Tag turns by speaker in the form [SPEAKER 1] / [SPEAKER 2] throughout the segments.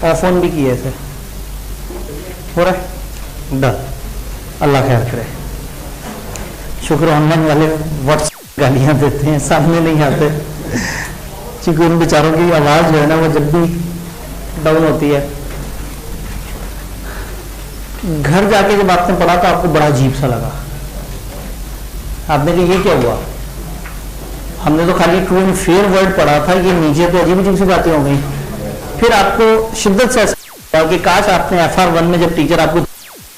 [SPEAKER 1] Of on भी किया ऐसे हो रहा है डन। अल्लाह खैर करे। शुक्र ऑनलाइन वाले व्हाट्सएप गालियां देते हैं, सामने नहीं आते, क्योंकि उन बेचारों की आवाज जो है ना वो जब भी डाउन होती है। घर जाके जब आपने पढ़ा तो आपको बड़ा अजीब सा लगा, आपने कहा ये क्या हुआ? हमने तो खाली ट्रू एंड फेयर वर्ड पढ़ा था, ये नीचे तो अजीब अजीब सी बातें हो गई। फिर आपको शिद्दत से ऐसा कि काश आपने FR1 में जब टीचर आपको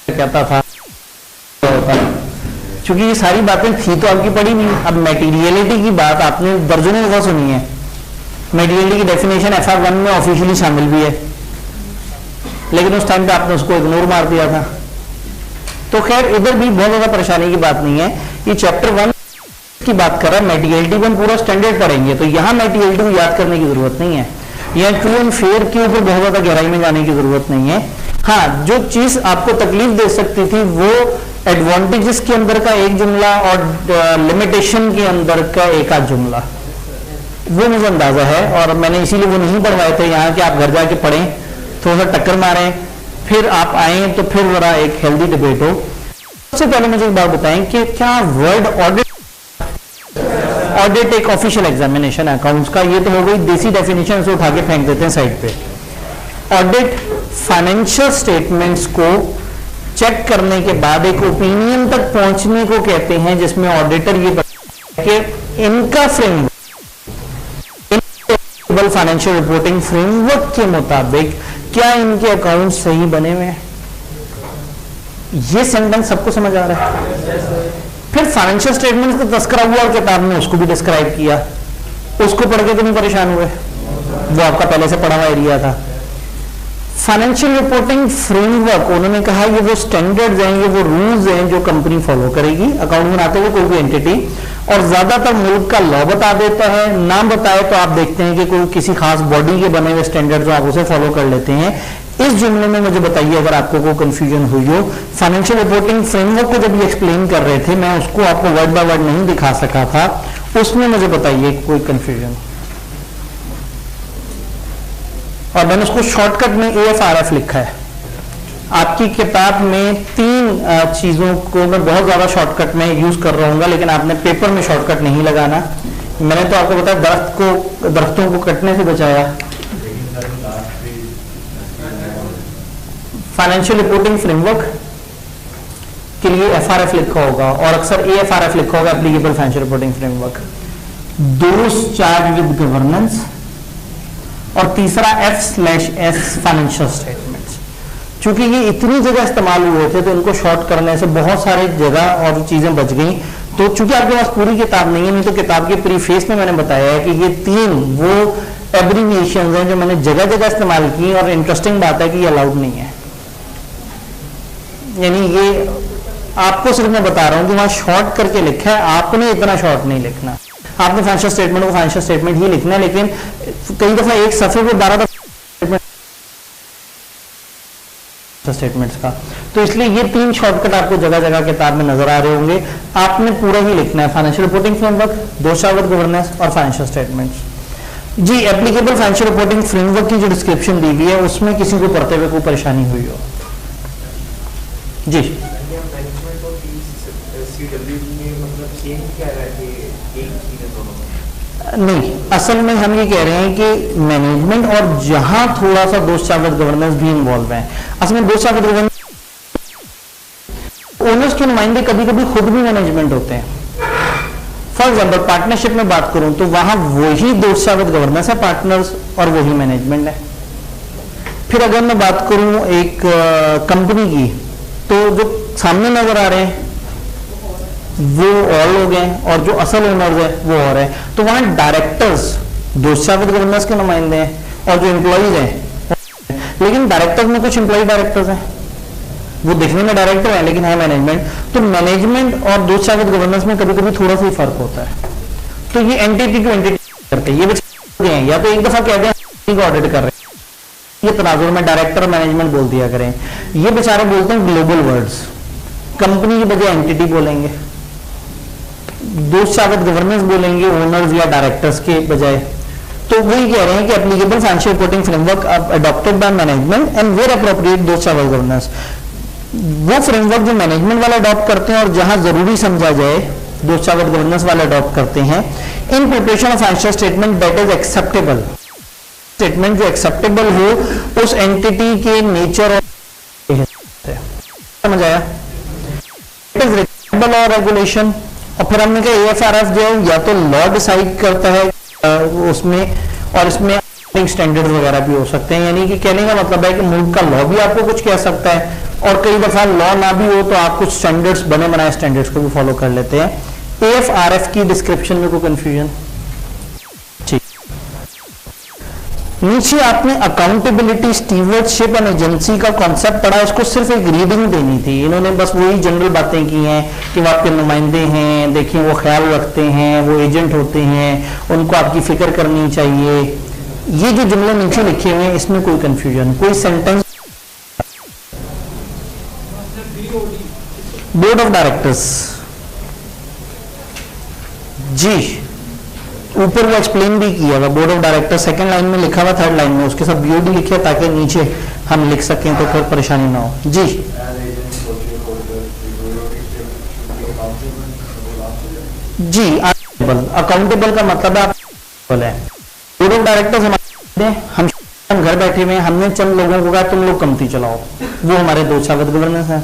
[SPEAKER 1] कहता था, क्योंकि ये सारी बातें थी तो आपकी पढ़ी नहीं। अब मटेरियलिटी की बात आपने दर्जनों दफा सुनी है। मटेरियलिटी की डेफिनेशन FR1 में ऑफिशियली शामिल भी है, लेकिन उस टाइम पे आपने उसको इग्नोर मार दिया था। तो खैर इधर भी बहुत ज्यादा परेशानी की बात नहीं है। ये चैप्टर 1 की बात कर रहा है, मटेरियलिटी को हम पूरा स्टैंडर्ड पढ़ेंगे, तो यहाँ मटेरियलिटी को याद करने की जरूरत नहीं है। यहाँ ट्रू एंड फेयर के ऊपर बहुत ज्यादा गहराई में जाने की जरूरत नहीं है। हाँ, जो चीज आपको तकलीफ दे सकती थी वो एडवांटेजेस के अंदर का एक जुमला और लिमिटेशन के अंदर का एक आध जुमला, वो मुझे अंदाजा है, और मैंने इसीलिए वो नहीं पढ़वाए थे यहाँ कि आप घर जाके पढ़ें, थोड़ा सा टक्कर मारें, फिर आप आए तो फिर जरा एक हेल्दी डिबेट हो। सबसे पहले मुझे एक बात बताएं कि क्या वर्ड ऑडिट एक ऑफिशियल एग्जामिनेशन है अकाउंट्स का? ये तो हो गई देसी डेफिनेशन, से उठा के फेंक देते हैं साइड पे। ऑडिट फाइनेंशियल स्टेटमेंट्स को चेक करने के बाद एक ओपिनियन तक पहुंचने को कहते हैं, जिसमें ऑडिटर ये बताता है कि इनका फ्रेमवर्क, फाइनेंशियल रिपोर्टिंग फ्रेमवर्क के मुताबिक क्या इनके अकाउंट सही बने हुए हैं। ये सेंटेंस सबको समझ आ रहा है? फिर फाइनेंशियल स्टेटमेंट का तस्करा हुआ और किताब में उसको भी डिस्क्राइब किया, उसको पढ़ के तो नहीं परेशान हुए, वो आपका पहले से पढ़ा हुआ एरिया था। फाइनेंशियल रिपोर्टिंग फ्रेमवर्क, उन्होंने कहा ये वो स्टैंडर्ड्स हैं, ये वो रूल्स हैं जो कंपनी फॉलो करेगी अकाउंट बनाते हुए कोई भी एंटिटी, और ज्यादातर मुल्क का लॉ बता देता है। ना बताए तो आप देखते हैं कि कोई किसी खास बॉडी के बने हुए स्टैंडर्ड जो आप उसे फॉलो कर लेते हैं। इस जुमले में मुझे बताइए अगर आपको कोई कंफ्यूजन हुई हो। फाइनेंशियल रिपोर्टिंग फ्रेमवर्क को जब ये एक्सप्लेन कर रहे थे, मैं उसको आपको वर्ड बाय वर्ड नहीं दिखा सका था, उसमें मुझे बताइए कोई कंफ्यूजन। और मैंने उसको शॉर्टकट में AFRF लिखा है। आपकी किताब में 3 चीजों को मैं बहुत ज्यादा शॉर्टकट में यूज कर रहा हूँ, लेकिन आपने पेपर में शॉर्टकट नहीं लगाना। मैंने तो आपको बताया दरख्तों को कटने से बचाया। फाइनेंशियल रिपोर्टिंग फ्रेमवर्क के लिए FRF लिखा होगा, और अक्सर AFRF लिखा होगा, applicable financial reporting framework. Those charge with governance, और तीसरा F/S फाइनेंशियल स्टेटमेंट्स। चूंकि ये इतनी जगह इस्तेमाल हुए थे तो इनको शॉर्ट करने से बहुत सारे जगह और चीजें बच गई। तो चूंकि आपके पास पूरी किताब नहीं है, नहीं तो किताब के प्रीफेस में मैंने बताया है कि ये 3 वो एब्रीविएशंस हैं जो मैंने जगह जगह इस्तेमाल की, और इंटरेस्टिंग बात है कि ये अलाउड नहीं है। यानी ये आपको सिर्फ मैं बता रहा हूं कि वहां शॉर्ट करके लिखा है, आपने इतना शॉर्ट नहीं लिखना। आपने फाइनेंशियल स्टेटमेंट को फाइनेंशियल स्टेटमेंट ही लिखना है, लेकिन कई दफा एक सफे पे 12 दफा स्टेटमेंट्स का, तो इसलिए ये 3 शॉर्टकट आपको जगह जगह किताब में नजर आ रहे होंगे। आपने पूरा ही लिखना है, फाइनेंशियल रिपोर्टिंग फ्रेमवर्क, दोषावत गवर्नेंस और फाइनेंशियल स्टेटमेंट्स। जी, एप्लीकेबल फाइनेंशियल रिपोर्टिंग फ्रेमवर्क की जो डिस्क्रिप्शन दी हुई है उसमें किसी को पढ़ते हुए कोई परेशानी हुई हो? जी, नहीं, असल में हम ये कह रहे हैं कि मैनेजमेंट और जहां थोड़ा सा दोषावत गवर्नेंस भी इन्वॉल्व है। असल में दोषावत गवर्नेंस, ओनर्स के नुमाइंदे कभी कभी खुद भी मैनेजमेंट होते हैं। फॉर एग्जाम्पल पार्टनरशिप में बात करूं तो वहां वही दोषावत गवर्नेंस है पार्टनर्स, और वही मैनेजमेंट है। फिर अगर मैं बात करूं एक कंपनी की, तो जो सामने नजर आ रहे हैं वो और लोग हैं, और जो असल ओनर्स है वो और है। तो वहां डायरेक्टर्स दोषावत गवर्नेंस के नुमाइंदे हैं, और जो एम्प्लॉइज हैं, लेकिन डायरेक्टर्स में कुछ एम्प्लॉय डायरेक्टर्स हैं, वो दिखने में डायरेक्टर है लेकिन है मैनेजमेंट। तो मैनेजमेंट और दोषावत गवर्नेंस में कभी कभी थोड़ा सा ही फर्क होता है। तो ये एंटिटी टू एंटिटी करते हैं, ये बेचारे हैं, या तो एक दफा कह दें ऑडिट कर रहे हैं, ये तनाजुर में डायरेक्टर मैनेजमेंट बोल दिया करें। ये बेचारे बोलते हैं ग्लोबल वर्ड्स, कंपनी की बजाय एंटिटी बोलेंगे, दोषावत गवर्नेंस बोलेंगे ओनर्स या डायरेक्टर्स के बजाय। तो वही कह रहे हैं कि applicable financial reporting framework adopted by management and where appropriate do travel governance, वो फ्रेमवर्क जो मैनेजमेंट वाला अडॉप्ट करते हैं और जहां जरूरी समझा जाए दो ट्रैवल गवर्नेंस वाला अडॉप्ट करते हैं in preparation of financial statement that is acceptable, statement जो एक्सेप्टेबल हो उस एंटिटी के नेचर और समझ आया, इट इज रिकमेंडेबल और रेगुलेशन। और फिर हमने कहा AFRF जो है या तो लॉ डिसाइड करता है उसमें, और इसमें स्टैंडर्ड वगैरह भी हो सकते हैं, यानी कि कहने का मतलब है कि मुल्क का लॉ भी आपको कुछ कह सकता है और कई दफा लॉ ना भी हो तो आप कुछ स्टैंडर्ड्स बने बनाए स्टैंडर्ड्स को भी फॉलो कर लेते हैं। AFRF की डिस्क्रिप्शन में कोई कंफ्यूजन? ठीक, नीचे आपने अकाउंटेबिलिटी, स्टीवर्डशिप एंड एजेंसी का कॉन्सेप्ट पढ़ा, उसको सिर्फ एक रीडिंग देनी थी, इन्होंने बस वही जनरल बातें की हैं कि वो आपके नुमाइंदे हैं, देखिए वो ख्याल रखते हैं, वो एजेंट होते हैं, उनको आपकी फिक्र करनी चाहिए। ये जो जुमले नीचे लिखे हुए हैं इसमें कोई कंफ्यूजन, कोई सेंटेंस? बोर्ड ऑफ डायरेक्टर्स जी, ऊपर वो एक्सप्लेन भी किया हुआ, board of director second line में लिखा हुआ, थर्ड लाइन में उसके साथ BOD लिखे ताकि नीचे हम लिख सकें तो फिर परेशानी ना हो। जी जी, अकाउंटेबल का मतलब है बोर्ड ऑफ डायरेक्टर्स हमारे, हम घर बैठे हुए हैं, हमने चंद लोगों को कहा तुम लोग कंपनी चलाओ, वो हमारे दो शावत गवर्नेंस है,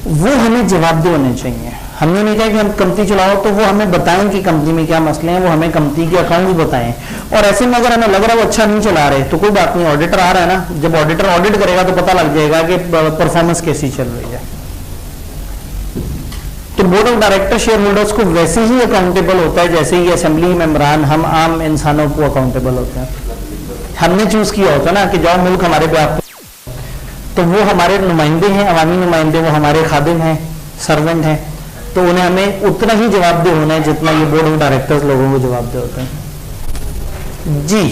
[SPEAKER 1] वो हमें जवाबदेह होने चाहिए। हमने नहीं कहा कि हम कंपनी चलाओ, तो वो हमें बताएं कि कंपनी में क्या मसले हैं, वो हमें कंपनी के अकाउंट्स बताएं। और ऐसे में अगर हमें लग रहा है वो अच्छा नहीं चला रहे तो कोई बात नहीं, ऑडिटर आ रहा है ना, जब ऑडिटर ऑडिट करेगा तो पता लग जाएगा कि परफॉर्मेंस कैसी चल रही है। तो board of director share holders को वैसे ही अकाउंटेबल होता है जैसे ही असेंबली मेंबरान हम आम इंसानों को अकाउंटेबल होते हैं। हमने चूज किया होता ना कि जाओ मुल्क हमारे पे आप, तो वो हमारे नुमाइंदे हैं, अवामी नुमाइंदे, वो हमारे खादिम हैं, सर्वेंट हैं, तो उन्हें हमें उतना ही जवाबदेह होना है जितना ये बोर्ड ऑफ डायरेक्टर्स लोगों को जवाबदेह होते हैं। जी,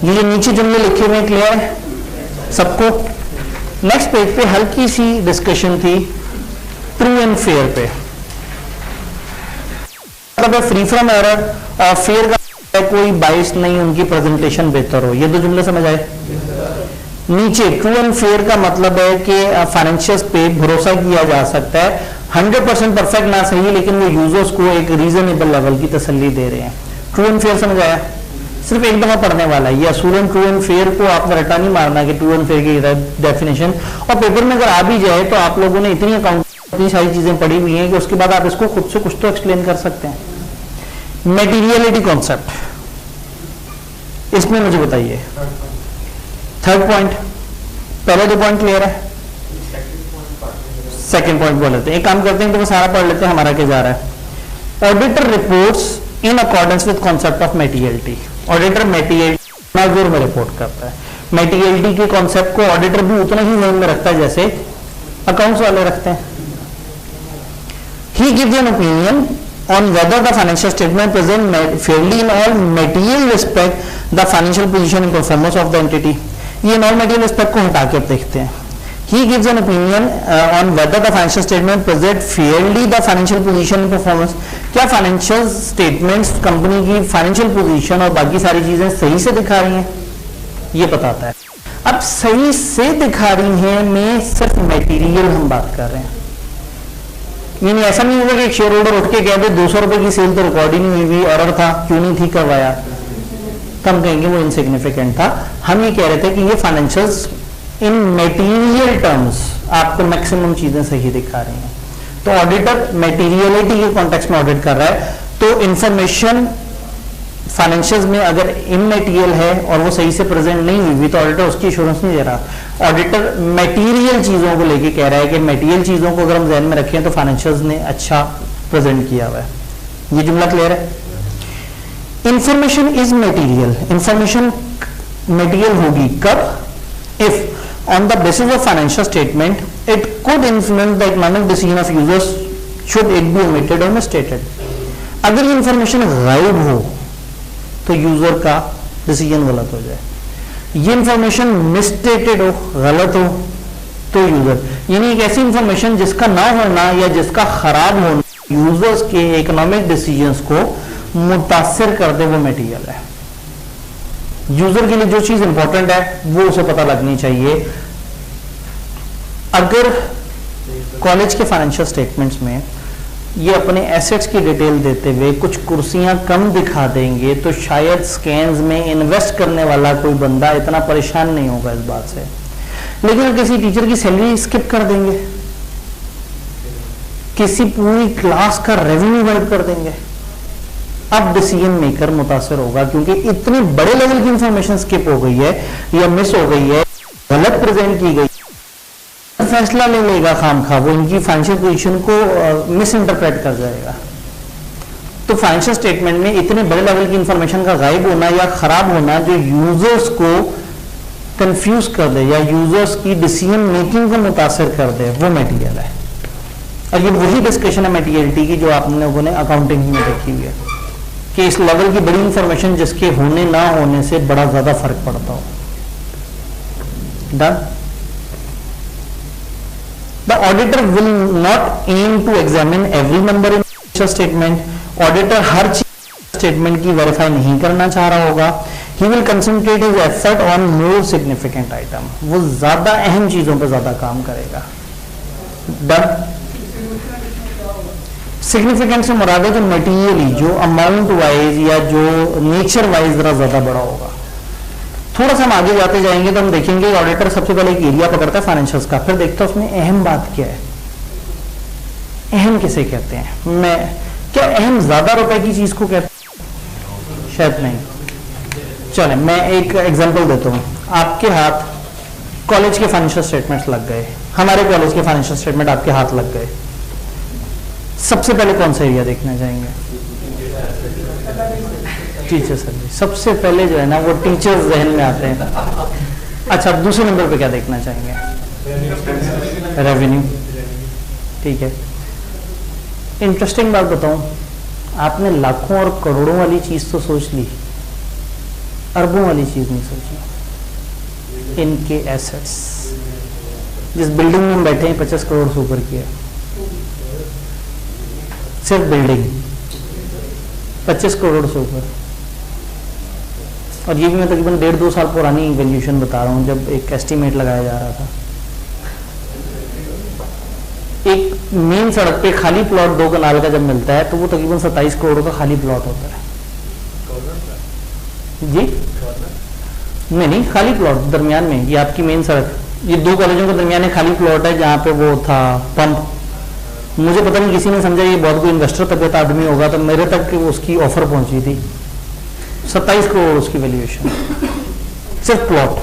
[SPEAKER 1] ये नीचे जुमले लिखे हुए क्लियर है सबको? नेक्स्ट पेज पे हल्की सी डिस्कशन थी ट्रू एंड फेयर पे, मतलब फ्री फ्रॉम एरर और फेयर का कोई बाइस नहीं, उनकी प्रेजेंटेशन बेहतर हो, ये दो जुमले समझ आए? नीचे ट्रू एंड फेयर का मतलब है कि फाइनेंशियल्स पे भरोसा किया जा सकता है, 100% परफेक्ट ना सही लेकिन वो यूजर्स को एक रीजनेबल लेवल की तसल्ली दे रहे हैं। ट्रू एंड फेयर समझ आया? सिर्फ एक दफा पढ़ने वाला है ये असूलन ट्रू एंड फेयर को आपने रटा नहीं मारना कि ट्रू एंड फेयर की डेफिनेशन, और पेपर में अगर आ भी जाए तो आप लोगों ने इतनी अकाउंट इतनी सारी चीजें पढ़ी हुई हैं कि उसके बाद आप इसको खुद से कुछ तो एक्सप्लेन कर सकते हैं। मेटीरियलिटी कॉन्सेप्ट, इसमें मुझे बताइए थर्ड पॉइंट, पहले दो पॉइंट क्लियर है, सेकंड पॉइंट बोल लेते हैं। एक काम करते हैं तो सारा पढ़ लेते हैं, हमारा क्या जा रहा है। Auditor reports in accordance with concept of materiality, auditor materiality मैजूर में रिपोर्ट करता है। मेटीरियलिटी के कॉन्सेप्ट को ऑडिटर भी उतना ही ध्यान में रखता है जैसे अकाउंट्स वाले रखते हैं। He gives an opinion on whether the financial statement present fairly in all material respect the financial position and performance of the entity। ये in all material respect को हटा के देखते हैं। He gives an opinion on whether the financial statement present fairly the financial position and performance। क्या financial statements company की financial position और बाकी सारी चीजें सही से दिखा रही हैं, ये बताता है। अब सही से दिखा रही हैं में सिर्फ मटेरियल हम बात कर रहे हैं, यानी ऐसा नहीं होगा कि एक शेयर होल्डर उठ के कह दे 200 रुपए की सेल तो रिकॉर्ड ही नहीं हुई, एरर था, क्यों नहीं ठीक करवाया, कम कहेंगे वो इनसिग्निफिकेंट था। हम ये कह रहे थे कि ये फाइनेंशियल्स इन मटेरियल टर्म्स आपको मैक्सिमम चीजें सही दिखा रही हैं। तो ऑडिटर मटेरियलिटी के कॉन्टेक्स्ट में ऑडिट कर रहा है, तो इंफॉर्मेशन फाइनेंशियल्स में अगर इमटेरियल है और वो सही से प्रेजेंट नहीं हुई तो ऑडिटर उसकी एश्योरेंस नहीं दे रहा। ऑडिटर मटेरियल चीजों को लेके कह रहा है कि मटेरियल चीजों को अगर हम ध्यान में रखें तो फाइनेंशियल्स ने अच्छा प्रेजेंट किया हुआ है। ये जुमला क्लियर है? Information is material, information material होगी कब? If on the basis of financial statement it could influence the economic decision of users should it be omitted और मिसस्टेटेड। अगर ये इंफॉर्मेशन गायब हो तो यूजर का डिसीजन गलत हो जाए, ये इंफॉर्मेशन मिसस्टेटेड हो, गलत हो तो यूजर, यानी एक ऐसी इंफॉर्मेशन जिसका ना होना या जिसका खराब होना यूजर्स के इकोनॉमिक डिसीजंस को मुतासिर कर दे वो मटेरियल है। यूजर के लिए जो चीज इंपॉर्टेंट है वो उसे पता लगनी चाहिए। अगर कॉलेज के फाइनेंशियल स्टेटमेंट्स में ये अपने एसेट्स की डिटेल देते हुए कुछ कुर्सियां कम दिखा देंगे तो शायद स्कैन्स में इन्वेस्ट करने वाला कोई बंदा इतना परेशान नहीं होगा इस बात से। लेकिन किसी टीचर की सैलरी स्किप कर देंगे, किसी पूरी क्लास का रेवेन्यू वाइप कर देंगे, अब डिसीजन मेकर मुतासर होगा, क्योंकि इतने बड़े लेवल की इंफॉर्मेशन स्किप हो गई है या मिस हो गई है, गलत प्रेजेंट की गई, फैसला ले लेगा खामखा, वो इनकी फाइनेंशियल पोजीशन को मिस इंटरप्रेट कर जाएगा। तो फाइनेंशियल स्टेटमेंट में इतने बड़े लेवल की इंफॉर्मेशन का गायब होना या खराब होना जो यूजर्स को कंफ्यूज कर दे या यूजर्स की डिसीजन मेकिंग को मुतासर कर दे, वो मटेरियल है। और ये वही डिस्कशन है मटेरियलिटी की जो आप लोगों ने अकाउंटिंग में देखी हुई है कि इस लेवल की बड़ी इंफॉर्मेशन जिसके होने ना होने से बड़ा ज्यादा फर्क पड़ता हो। Done. The auditor will not aim to examine every number in financial statement. Auditor हर चीज स्टेटमेंट की वेरीफाई नहीं करना चाह रहा होगा। He will concentrate his effort on more significant item. वो ज्यादा अहम चीजों पर ज्यादा काम करेगा। Done. सिग्निफिकेंट से मुराद है जो मटीरियली, जो अमाउंट वाइज या जो नेचर वाइज जरा ज्यादा बड़ा होगा। थोड़ा सा हम आगे जाते जाएंगे तो हम देखेंगे ऑडिटर सबसे पहले एक एरिया पकड़ता है फाइनेंशियल्स का, फिर देखता है उसमें अहम बात क्या है। अहम किसे कहते हैं? मैं क्या अहम ज्यादा रुपए की चीज को कहते हैं? शायद नहीं। चले मैं एक एग्जांपल देता हूं। आपके हाथ कॉलेज के फाइनेंशियल स्टेटमेंट्स लग गए, हमारे कॉलेज के फाइनेंशियल स्टेटमेंट आपके हाथ लग गए। सबसे पहले कौन सा एरिया देखना चाहेंगे? Teacher service. सबसे पहले जो है ना वो टीचर्स जहन में आते हैं। अच्छा, दूसरे नंबर पे क्या देखना चाहेंगे? रेवेन्यू। ठीक है। इंटरेस्टिंग बात बताऊं, आपने लाखों और करोड़ों वाली चीज तो सोच ली, अरबों वाली चीज नहीं सोची। इनके एसेट्स, जिस बिल्डिंग में हम बैठे हैं 50 करोड़ से ऊपर की है, सिर्फ बिल्डिंग 25 करोड़ से ऊपर। और ये भी मैं तकरीबन 1.5-2 साल पुरानी वैल्यूएशन बता रहा हूँ, जब एक एस्टीमेट लगाया जा रहा था। एक मेन सड़क पे खाली प्लॉट 2 कनाल का जब मिलता है तो वो तकरीबन 27 करोड़ का खाली प्लॉट होता है। जी नहीं, खाली प्लॉट दरमियान में, ये आपकी मेन सड़क, ये 2 कॉलेजों के दरमियान खाली प्लॉट है जहाँ पे वो था पंप। मुझे पता नहीं किसी ने समझा ये बहुत कोई इन्वेस्टर तबियत आदमी होगा, तो मेरे तक उसकी ऑफर पहुंची थी। 27 करोड़ उसकी वैल्यूएशन, सिर्फ प्लॉट।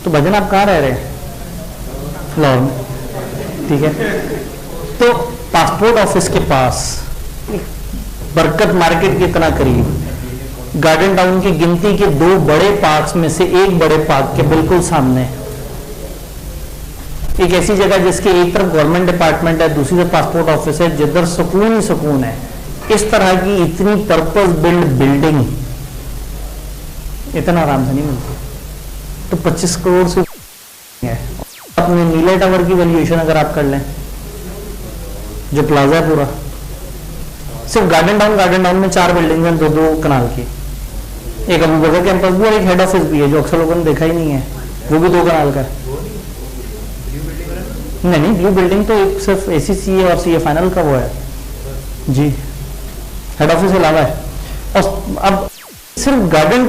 [SPEAKER 1] तो भजन आप कहाँ रह रहे हैं? फ्लोर में। ठीक है। तो पासपोर्ट ऑफिस के पास, बरकत मार्केट के इतना करीब, गार्डन टाउन की गिनती के 2 बड़े पार्क्स में से एक बड़े पार्क के बिल्कुल सामने एक ऐसी जगह जिसके एक तरफ गवर्नमेंट डिपार्टमेंट है, दूसरी तरफ पासपोर्ट ऑफिस है, जिधर सुकून ही सुकून है। इस तरह की इतनी पर्पस बिल्ड बिल्डिंग इतना आराम से नहीं मिलती। तो 25 करोड़ से है। अपने नीले टावर की वैल्यूएशन अगर आप कर लें, जो प्लाजा है पूरा, सिर्फ गार्डन टाउन में 4 बिल्डिंग हैं 2-2 कनाल की। एक अबू बकर कैंपस भी और एक हेड ऑफिस भी है जो अक्सर लोगों ने देखा ही नहीं है, वो भी 2 कनाल का है। नहीं, ब्लू बिल्डिंग तो एक सिर्फ ACCA और CA फाइनल का वो है जी, हेड ऑफिस अलावा है। और अब सिर्फ गार्डन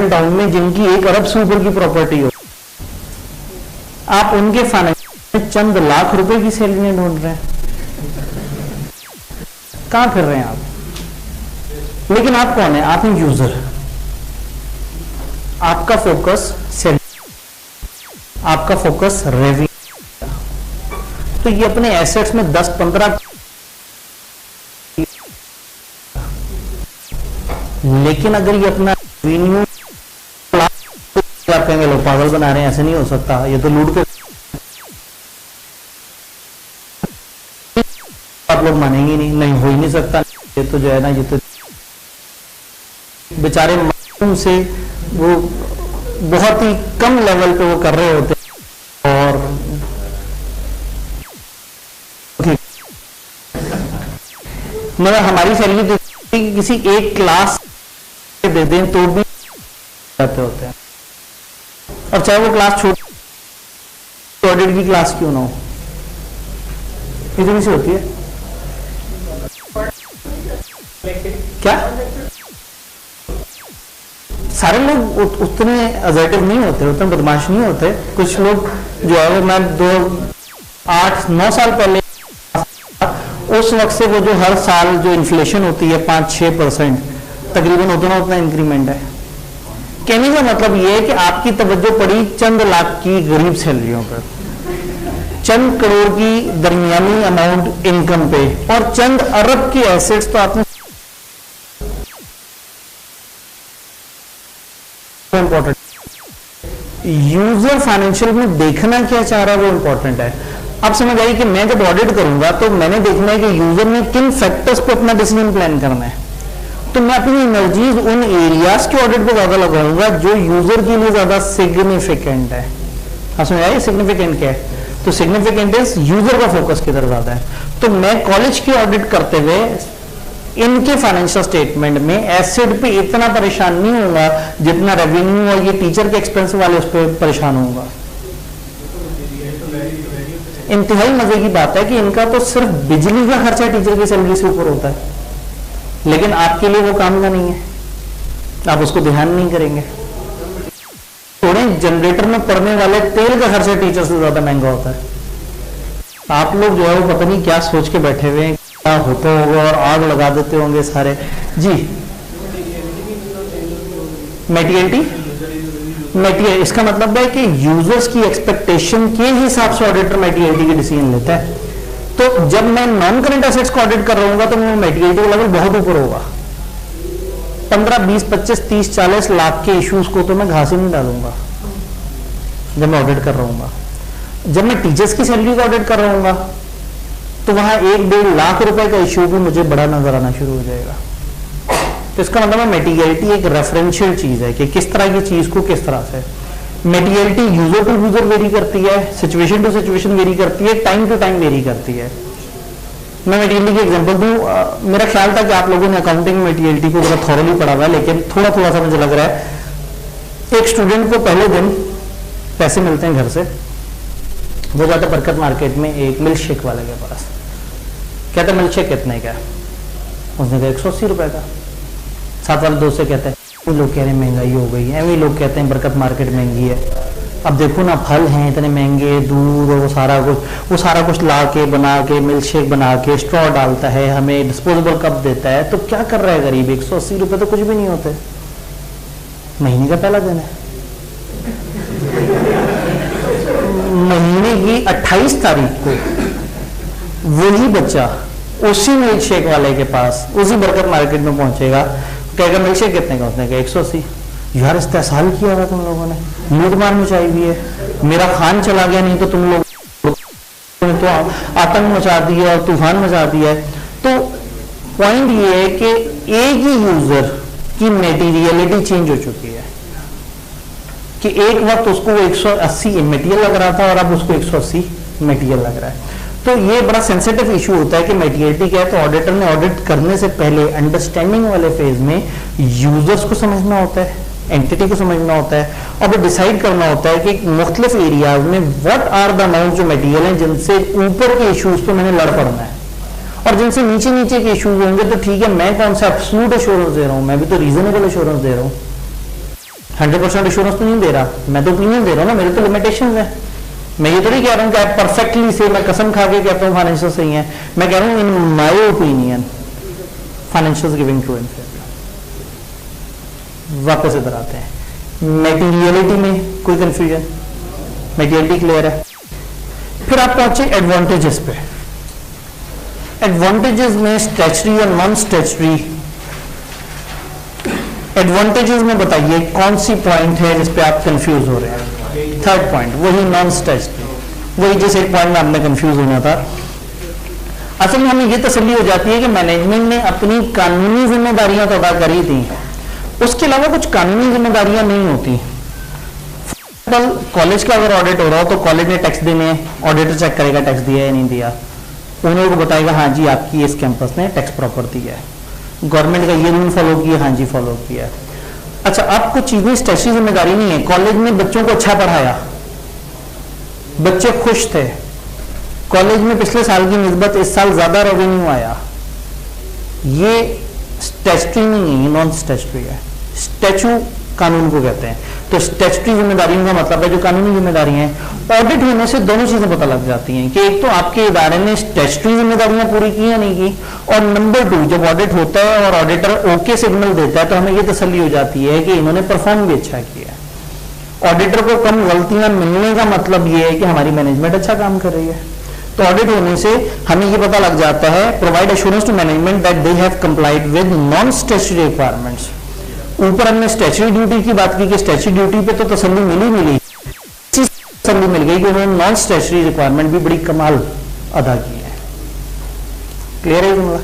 [SPEAKER 1] टाउन में जिनकी 1 अरब से ऊपर की प्रॉपर्टी हो, आप उनके फाइनेंस में चंद लाख रुपए की सैलरी ढूंढ रहे हैं। कहां फिर रहे हैं आप? लेकिन आप कौन है? आप हैं यूजर। आपका फोकस सैलरी, आपका फोकस रेवेन्यू। तो ये अपने एसेट्स में 10-15, लेकिन अगर ये अपना रेवेन्यू कहेंगे लोग पागल बना रहे हैं, ऐसे नहीं हो सकता, ये तो लूट के, आप लोग मानेंगे नहीं हो ही नहीं सकता। ये तो जो है ना, ये तो बेचारे मासूम से वो बहुत ही कम लेवल पे वो कर रहे होते और मगर हमारी सैलरी तो किसी एक क्लास दे दें तो भी जाते होते हैं, और चाहे वो क्लास छोटी ऑडिट की क्लास क्यों ना हो, इतनी सी होती है। क्या सारे लोग उतने अजर्टिव नहीं होते, उतने बदमाश नहीं होते। कुछ लोग जो है वो, मैं 8-9 साल पहले, उस वक्त से वो जो हर साल जो इन्फ्लेशन होती है 5-6% तकरीबन उतना इंक्रीमेंट है। कहने का मतलब ये है कि आपकी तवज्जो पड़ी चंद लाख की गरीब सैलरियों पर, चंद करोड़ की दरमियानी अमाउंट इनकम पे, और चंद अरब की एसेट्स तो आपने इंपॉर्टेंट। यूजर फाइनेंशियल में देखना क्या चाह रहा है वो इंपॉर्टेंट है। अब समझ आई कि मैं जब ऑडिट करूंगा तो मैंने देखना है कि यूजर ने किन फैक्टर्स पे अपना डिसीजन प्लान करना है, तो मैं अपनी एनर्जीज उन एरियाज के ऑडिट पे ज्यादा लगाऊंगा जो यूजर के लिए ज्यादा सिग्निफिकेंट है। हाँ समझ आई, सिग्निफिकेंट क्या है? तो सिग्निफिकेंट इज यूजर का फोकस किधर ज्यादा है। तो मैं कॉलेज की ऑडिट करते हुए इनके फाइनेंशियल स्टेटमेंट में एसेट पे इतना परेशान नहीं होगा जितना रेवेन्यू और ये टीचर के एक्सपेंस वाले उस पर परेशान होगा। इंतहाई मजे की बात है कि इनका तो सिर्फ बिजली का खर्चा टीचर की सैलरी से ऊपर होता है, लेकिन आपके लिए वो काम का नहीं है, आप उसको ध्यान नहीं करेंगे। थोड़े जनरेटर में पड़ने वाले तेल का खर्चा टीचर से ज्यादा महंगा होता है। आप लोग जो है वो पता नहीं क्या सोच के बैठे हुए हैं, क्या होता होगा और आग लगा देते होंगे सारे जी। मेटीरियल इसका मतलब है कि यूजर्स की एक्सपेक्टेशन के हिसाब से ऑडिटर मेटीरियलिटी के डिसीजन लेता है। तो जब मैं नॉन करंट एसेट्स को ऑडिट कर रहा हूँ तो मैं मेटीरियलिटी का लेवल बहुत ऊपर होगा। 15, 20, 25, 30, 40 लाख के इश्यूज को तो मैं घास ही नहीं डालूंगा जब मैं ऑडिट कर रहा हूँ। जब मैं टीचर्स की सैलरी का ऑडिट कर रहा हूँ तो वहां 1-1.5 लाख रुपए का इश्यू भी मुझे बड़ा नजर आना शुरू हो जाएगा। तो इसका मतलब है मेटीरियलिटी एक रेफरेंशियल चीज है कि किस तरह की चीज को किस तरह से। Materiality user to user vary करती है, सिचुएशन टू सिचुएशन वेरी करती है, टाइम टू टाइम वेरी करती है। मैं मेटीरियलिटी की एग्जांपल दूं, मेरा ख्याल था कि आप लोगों ने अकाउंटिंग में मेटीरियलिटी को बहुत थॉरली पढ़ा हुआ है, लेकिन थोड़ा थोड़ा सा मुझे लग रहा है। एक स्टूडेंट को पहले दिन पैसे मिलते हैं घर से, वो जाता बरकत मार्केट में एक मिल्क शेक वाले के पास, कहता मिल्क शेक कितने का? उसने कहा 180 रुपए का। साथ वाले दोस्त से कहते हैं लोग कह रहे हैं महंगाई हो गई है, एवं लोग कहते हैं बरकत मार्केट महंगी है। अब देखो ना फल हैं इतने महंगे, दूध और वो सारा कुछ ला के बना के मिल्क शेक बना के स्ट्रॉ डालता है, हमें डिस्पोजेबल कप देता है, तो क्या कर रहा है गरीब? 180 रुपए तो कुछ भी नहीं होते। महीने का पहला दिन है, महीने की 28 तारीख को वही बच्चा उसी मिल्क शेक वाले के पास उसी बरकत मार्केट में पहुंचेगा, कहेगा मिल्क शेक कितने का? उसने कहा 180। यार इस्तेसाल किया हुआ तुम लोगों ने, लूट मार मचाई हुई है, मेरा खान चला गया, नहीं तो तुम लोग तो आतंक मचा दिया और तूफान मचा दिया है। तो पॉइंट ये है कि एक ही यूजर की मेटीरियलिटी चेंज हो चुकी है कि एक वक्त उसको 180 मटेरियल लग रहा था और अब उसको 180 मटेरियल लग रहा है। तो ये बड़ा सेंसिटिव इशू होता है कि मेटीरियलिटी क्या है। तो ऑडिटर ने ऑडिट करने से पहले अंडरस्टैंडिंग वाले फेज में यूजर्स को समझना होता है, एंटिटी को समझना होता है, और फिर डिसाइड करना होता है कि मुख्तलिफ एरियाज में व्हाट आर द अमाउंट जो मटेरियल है जिनसे ऊपर के इश्यूज पे मैंने लड़ पड़ना है, और जिनसे नीचे नीचे के इश्यूज होंगे तो ठीक है, मैं कौन सा एब्सोल्यूट एश्योरेंस दे रहा हूँ, मैं भी तो रीजनेबल एश्योरेंस दे रहा हूँ। 100% एश्योरेंस तो नहीं दे रहा, मैं तो ओपिनियन दे रहा हूँ ना, मेरे तो लिमिटेशन है। मैं ये तो नहीं कह रहा हूँ कि आप परफेक्टली से, मैं कसम खा के कहता हूँ फाइनेंशियल सही है, मैं कह रहा हूँ इन my opinion financial giving true and fair. वापस इधर आते हैं, मेटीरियलिटी में कोई कंफ्यूजन? मेटीरियलिटी क्लियर है। फिर आप पहुंचे एडवांटेजेस पे। एडवांटेजेस में स्टैच्यूटरी और नॉन स्टैच्यूटरी। एडवांटेजेस में बताइए कौन सी पॉइंट है जिस पे आप कंफ्यूज हो रहे हैं? थर्ड पॉइंट, वही नॉन स्टैच्यूटरी, वही जिस एक पॉइंट में आपने कंफ्यूज होना था। असल में हमें यह तसल्ली हो जाती है कि मैनेजमेंट ने अपनी कानूनी जिम्मेदारियां तो अदा करी थी, उसके अलावा कुछ कानूनी जिम्मेदारियां नहीं होती। कॉलेज का अगर ऑडिट हो रहा हो तो कॉलेज ने टैक्स देने हैं, ऑडिटर चेक करेगा टैक्स दिया या नहीं दिया, ओनर को बताएगा हाँ जी आपकी इस कैंपस ने टैक्स प्रॉपर दिया है। गवर्नमेंट का ये रूल फॉलो किया, हाँ जी फॉलो किया। अच्छा, अब कुछ चीजें स्टैट्यूटरी जिम्मेदारी नहीं है। कॉलेज में बच्चों को अच्छा पढ़ाया, बच्चे खुश थे, कॉलेज में पिछले साल की निस्बत इस साल ज्यादा रेवेन्यू आया, ये स्टैट्यूटरी नहीं है, ये नॉन स्टैट्यूटरी है। स्टैच्यू कानून को कहते हैं। तो स्टैट्यूटरी जिम्मेदारियों का मतलब है जो कानूनी जिम्मेदारी हैं। ऑडिट होने से दोनों चीजें पता लग जाती हैं कि एक तो आपके इदारे ने स्टैट्यूटरी जिम्मेदारियां पूरी की या नहीं की, और नंबर 2 जब ऑडिट होता है और ऑडिटर ओके सिग्नल देता है तो हमें ये तसल्ली हो जाती है कि इन्होंने परफॉर्म भी अच्छा किया। ऑडिटर को कम गलतियां मिलने का मतलब ये है कि हमारी मैनेजमेंट अच्छा काम कर रही है। तो ऑडिट होने से हमें ये पता लग जाता है, provide assurance to management that they have complied with non statutory requirements. ऊपर हमने स्टैट्यूटरी ड्यूटी की बात की कि स्टैट्यूटरी ड्यूटी पे तो तसल्ली मिली, तसल्ली मिल गई कि उन्होंने नॉन स्टैट्यूटरी रिक्वायरमेंट भी बड़ी कमाल अदा की है। क्लियर है जुमला?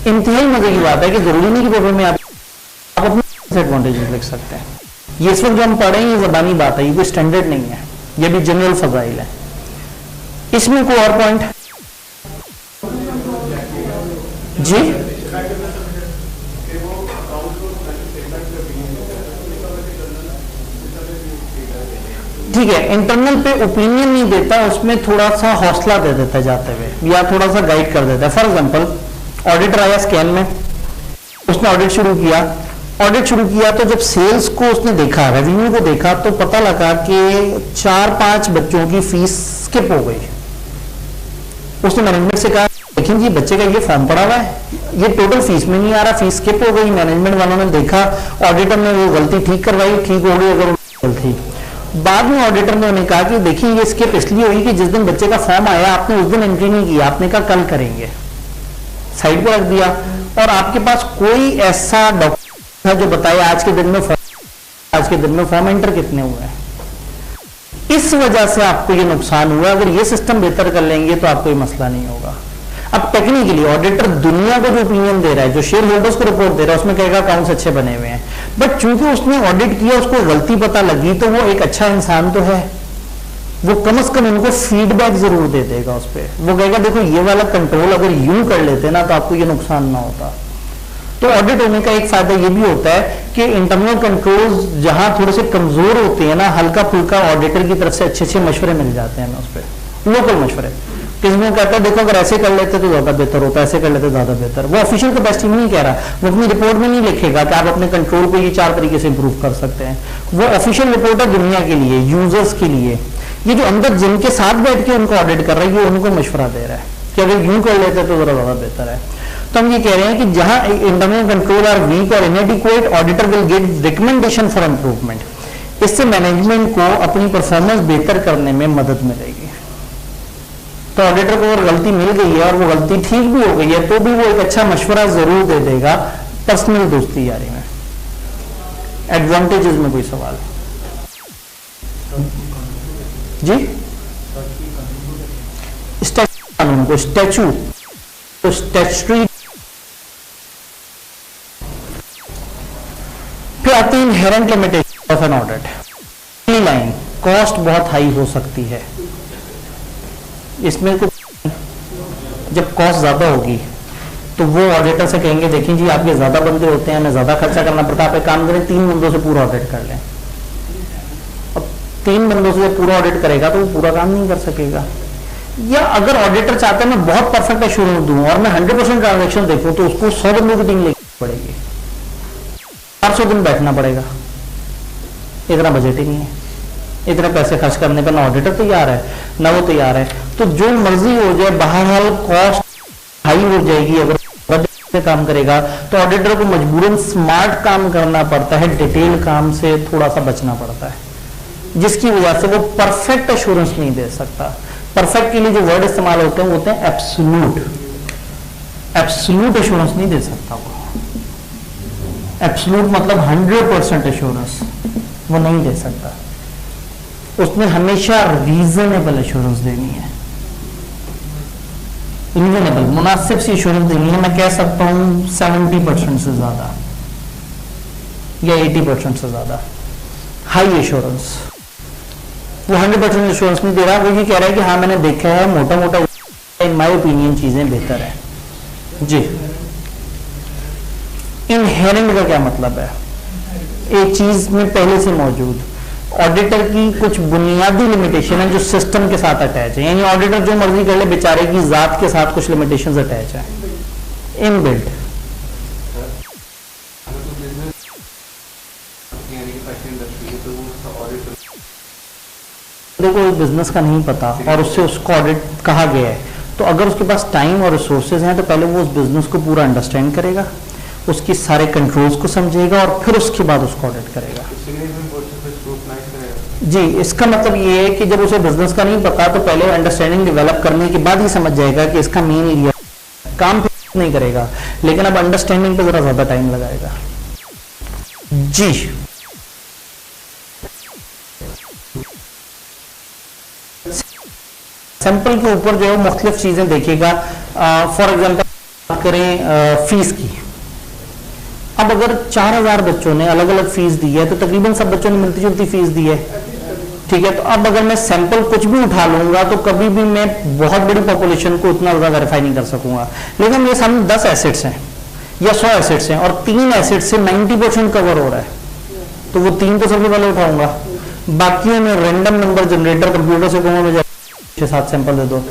[SPEAKER 1] इंतहाई मजे की बात है कि जरूरी नहीं कि पेपर में आप अपने एडवांटेजेस लिख सकते हैं। ये इस वक्त जो हम पढ़ रहे हैं ये ज़बानी बात है, ये कोई स्टैंडर्ड नहीं है, ये भी जनरल फजाइल है। इसमें कोई और पॉइंट जी? ठीक है, इंटरनल पे ओपिनियन नहीं देता, उसमें थोड़ा सा हौसला दे देता है जाते हुए, या थोड़ा सा गाइड कर देता है। फॉर एग्जांपल, ऑडिटर आया स्कैन में, उसने ऑडिट शुरू किया, तो जब सेल्स को उसने देखा, रेवेन्यू को देखा, तो पता लगा कि 4-5 बच्चों की फीस स्किप हो गई। उसने मैनेजमेंट से कहा, लेकिन जी बच्चे का ये फॉर्म पड़ा हुआ है, ये टोटल फीस में नहीं आ रहा, फीस स्किप हो गई। मैनेजमेंट वालों ने देखा, ऑडिटर ने वो गलती ठीक करवाई, ठीक हो गई अगर गलती। बाद में ऑडिटर ने उन्हें कहा कि देखिए ये स्किप इसलिए हुई कि जिस दिन बच्चे का फॉर्म आया आपने उस दिन एंट्री नहीं की, आपने कहा कल करेंगे, साइड पर रख दिया, और आपके पास कोई ऐसा डॉक्यूमेंट था जो बताए आज के दिन में फॉर्म एंटर कितने हुए हैं। इस वजह से आपको ये नुकसान हुआ। अगर ये सिस्टम बेहतर कर लेंगे तो आपको ये मसला नहीं होगा। अब टेक्निकली ऑडिटर दुनिया को जो ओपिनियन दे रहा है, जो शेयर होल्डर्स को रिपोर्ट दे रहा है, उसमें कहेगा अकाउंट्स अच्छे बने हुए हैं, बट चूंकि उसने ऑडिट किया, उसको गलती पता लगी, तो वो एक अच्छा इंसान तो है, वो कम से कम उनको फीडबैक जरूर दे देगा उस पर। वो कहेगा देखो ये वाला कंट्रोल अगर यूं कर लेते ना तो आपको ये नुकसान ना होता। तो ऑडिट होने का एक फायदा ये भी होता है कि इंटरनल कंट्रोल्स जहां थोड़े से कमजोर होते हैं ना, हल्का फुल्का ऑडिटर की तरफ से अच्छे मशवरे मिल जाते हैं उस पर, लोकल मशवरे। किसी में कहता है देखो अगर ऐसे कर लेते तो ज्यादा बेहतर होता, ऐसे कर लेते ज्यादा बेहतर। वो ऑफिशियल कैपेसिटी में नहीं कह रहा, वो अपनी रिपोर्ट में नहीं लिखेगा कि आप अपने कंट्रोल को ये 4 तरीके से इंप्रूव कर सकते हैं। वो ऑफिशियल रिपोर्ट है दुनिया के लिए, यूजर्स के लिए। ये जो अंदर जिनके साथ बैठ के उनको ऑडिट कर रहा है, ये उनको मशवरा दे रहा है कि अगर यूं कर लेते तो जरा ज्यादा बेहतर है। तो हम ये कह रहे हैं कि जहां इंटरनल कंट्रोल आर वीक और इनएडिक्वेट, auditor will get recommendation for improvement. इससे मैनेजमेंट को अपनी परफॉर्मेंस बेहतर करने में मदद मिलेगी। तो ऑडिटर को अगर गलती मिल गई है और वो गलती ठीक भी हो गई है तो भी वो एक अच्छा मशवरा जरूर दे देगा पर्सनल दोस्ती यारी में। एडवांटेजेस में कोई सवाल जी? स्टैच्यू कानून को, स्टैच्यू तो स्टैच्यूटरी। फिर आते हैं inherent limitation of an audit. Line cost बहुत हाई हो सकती है, इसमें कुछ जब कॉस्ट ज्यादा होगी तो वो ऑडिटर से कहेंगे देखिए जी आपके ज्यादा बंदे होते हैं, हमें ज्यादा खर्चा करना पड़ता है, आप एक काम करें 3 बंदों से पूरा ऑडिट कर लें। अब 3 बंदों से पूरा ऑडिट करेगा तो वो पूरा काम नहीं कर सकेगा। या अगर ऑडिटर चाहता है मैं बहुत परफेक्ट एश्योरेंस दूं और मैं 100% ट्रांजेक्शन देखूं तो उसको 100 बंदों की टीम लेनी पड़ेगी, 400 दिन बैठना पड़ेगा, इतना बजट ही नहीं है, इतने पैसे खर्च करने पर ना ऑडिटर तैयार है ना वो तैयार है। तो जो मर्जी हो जाए, बहरहाल कॉस्ट हाई हो जाएगी। अगर बजट से काम करेगा तो ऑडिटर को मजबूरन स्मार्ट काम करना पड़ता है, डिटेल काम से थोड़ा सा बचना पड़ता है, जिसकी वजह से वो परफेक्ट एश्योरेंस नहीं दे सकता। परफेक्ट के लिए जो वर्ड इस्तेमाल होते हैं वो होते हैं एब्सोल्यूट। एब्सोल्यूट एश्योरेंस नहीं दे सकता वो, एब्सोल्यूट मतलब 100% एश्योरेंस वो नहीं दे सकता। उसने हमेशा रीजनेबल एश्योरेंस देनी है, रीजनेबल मुनासिब सी एश्योरेंस देनी है। मैं कह सकता हूं 70% से ज्यादा या 80% से ज्यादा हाई एश्योरेंस। वो 100% एश्योरेंस नहीं दे रहा, वो ये कह रहा है कि हाँ मैंने देखा है मोटा मोटा इन माय ओपिनियन चीजें बेहतर है जी। इनहेरेंट का क्या मतलब है? एक चीज में पहले से मौजूद। ऑडिटर की कुछ बुनियादी लिमिटेशन है जो सिस्टम के साथ अटैच है, यानी ऑडिटर जो मर्जी कर ले, बेचारे की जात के साथ कुछ लिमिटेशंस अटैच है, इनबिल्ट। देखो बिजनेस का नहीं पता और उससे उसको ऑडिट कहा गया है, तो अगर उसके पास टाइम और रिसोर्सेज हैं तो पहले वो उस बिजनेस को पूरा अंडरस्टैंड करेगा, उसकी सारे कंट्रोल्स को समझेगा और फिर उसके बाद उसको ऑडिट करेगा। जी, इसका मतलब ये है कि जब उसे बिजनेस का नहीं पता तो पहले अंडरस्टैंडिंग डेवलप करने के बाद ही समझ जाएगा कि इसका मेन एरिया काम नहीं करेगा, लेकिन अब अंडरस्टैंडिंग पे जरा ज्यादा टाइम लगाएगा। जी, सैंपल के ऊपर जो है मुख्तलिफ चीजें देखिएगा। फॉर एग्जांपल बात करें फीस की। अब अगर 4000 बच्चों ने अलग अलग फीस दी है तो तकरीबन सब बच्चों ने मिलती जुलती फीस दी है, ठीक है। तो अब अगर मैं सैंपल कुछ भी उठा लूंगा तो कभी भी मैं बहुत बड़ी पॉपुलेशन को उतना ज्यादा वेरीफाई नहीं कर सकूंगा। लेकिन मेरे सामने 10 एसेट्स हैं या 100 एसेट्स हैं और 3 एसेट्स से 90% कवर हो रहा है, तो वो 3 तो सबसे पहले उठाऊंगा, बाकी में रैंडम नंबर जनरेटर कंप्यूटर से कहूंगा मुझे 6-7 सैंपल दे दो,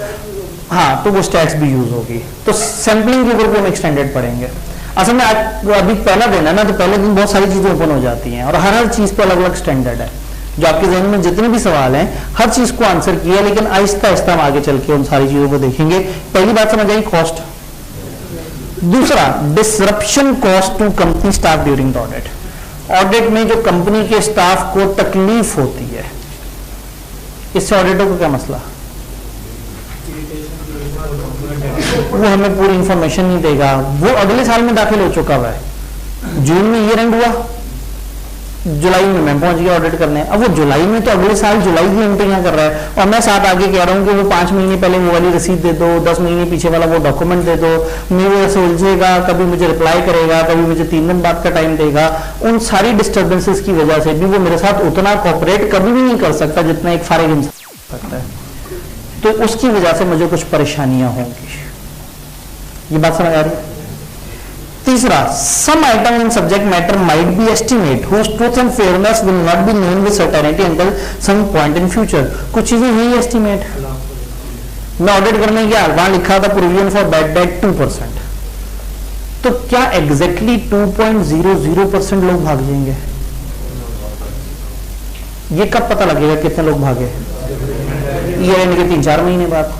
[SPEAKER 1] हाँ, तो वो स्टैट्स भी यूज होगी। तो सैंपलिंग के ऊपर हम एक्सटेंडेड पढ़ेंगे। असल में अभी पहला दिन है ना, तो पहले दिन बहुत सारी चीजें ओपन हो जाती हैं और हर चीज पर अलग अलग स्टैंडर्ड है। जो आपके जहन में जितने भी सवाल हैं हर चीज को आंसर किया, लेकिन आहिस्ता आहिस्ता हम आगे चल के उन सारी चीजों को देखेंगे। पहली बात समझ आई, कॉस्ट। दूसरा, disruption cost to company staff during the audit. Audit में जो कंपनी के स्टाफ को तकलीफ होती है, इससे ऑडिटर को क्या मसला? वो हमें पूरी इंफॉर्मेशन नहीं देगा, वो अगले साल में दाखिल हो चुका हुआ है, जून में ईयर एंड हुआ, जुलाई में मैं पहुंच गया ऑडिट करने। अब वो जुलाई में तो अगले साल जुलाई की एंट्रियां कर रहा है और मैं साथ आगे कह रहा हूं कि वो 5 महीने पहले वो वाली रसीद दे दो, 10 महीने पीछे वाला वो डॉक्यूमेंट दे दो। मेरे ऐसे उलझेगा, कभी मुझे रिप्लाई करेगा, कभी मुझे 3 दिन बाद का टाइम देगा। उन सारी डिस्टर्बेंसेस की वजह से भी वो मेरे साथ उतना कॉपरेट कभी भी नहीं कर सकता जितना एक फारिग इंसान सकता है, तो उसकी वजह से मुझे कुछ परेशानियां होंगी। ये बात समझ आ रही है? तीसरा, some item in subject matter might be estimate whose truth and fairness will not be known with certainty until some point in future। कुछ चीजें यही एस्टिमेट। मैं ऑडिट करने गया, वहां लिखा था प्रोविजन फॉर बैड डेट 2%, तो क्या एग्जैक्टली 2.00% लोग भाग जाएंगे? ये कब पता लगेगा कितने लोग भागे? ईयर एंड के 3-4 महीने बाद।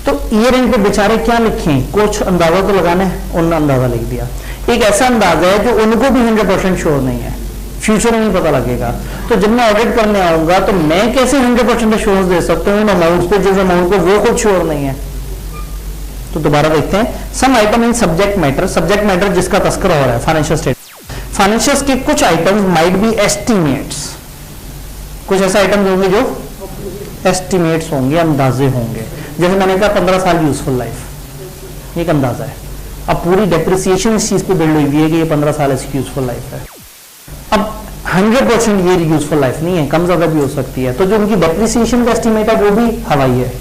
[SPEAKER 1] तो ईयर एंड पे बेचारे क्या लिखें, कुछ अंदाजा तो लगाना है, उन्होंने अंदाजा लिख दिया। एक ऐसा अंदाजा है जो उनको भी 100% श्योर नहीं है, फ्यूचर में नहीं पता लगेगा। तो जब मैं ऑडिट करने आऊंगा तो मैं कैसे 100% श्योर दे सकता हूँ अमाउंट पे जिस अमाउंट को वो खुद श्योर नहीं है? तो दोबारा देखते हैं। सम आइटम इन सब्जेक्ट मैटर जिसका तस्करा हो रहा है, फाइनेंशियल स्टेटमेंट। फाइनेंशियल के कुछ आइटम्स माइट बी एस्टिमेट्स, कुछ ऐसे आइटम्स होंगे जो एस्टिमेट्स होंगे, अंदाजे होंगे। जैसे मैंने कहा 15 साल यूजफुल लाइफ, एक अंदाजा है। अब पूरी डेप्रिसिएशन इस चीज पे बिल्ड हुई है कि ये 15 साल इसकी यूजफुल लाइफ है। अब 100% ये यूजफुल लाइफ नहीं है, कम ज्यादा भी हो सकती है, तो जो उनकी डेप्रिसिएशन का एस्टिमेट है वो भी हवाई है।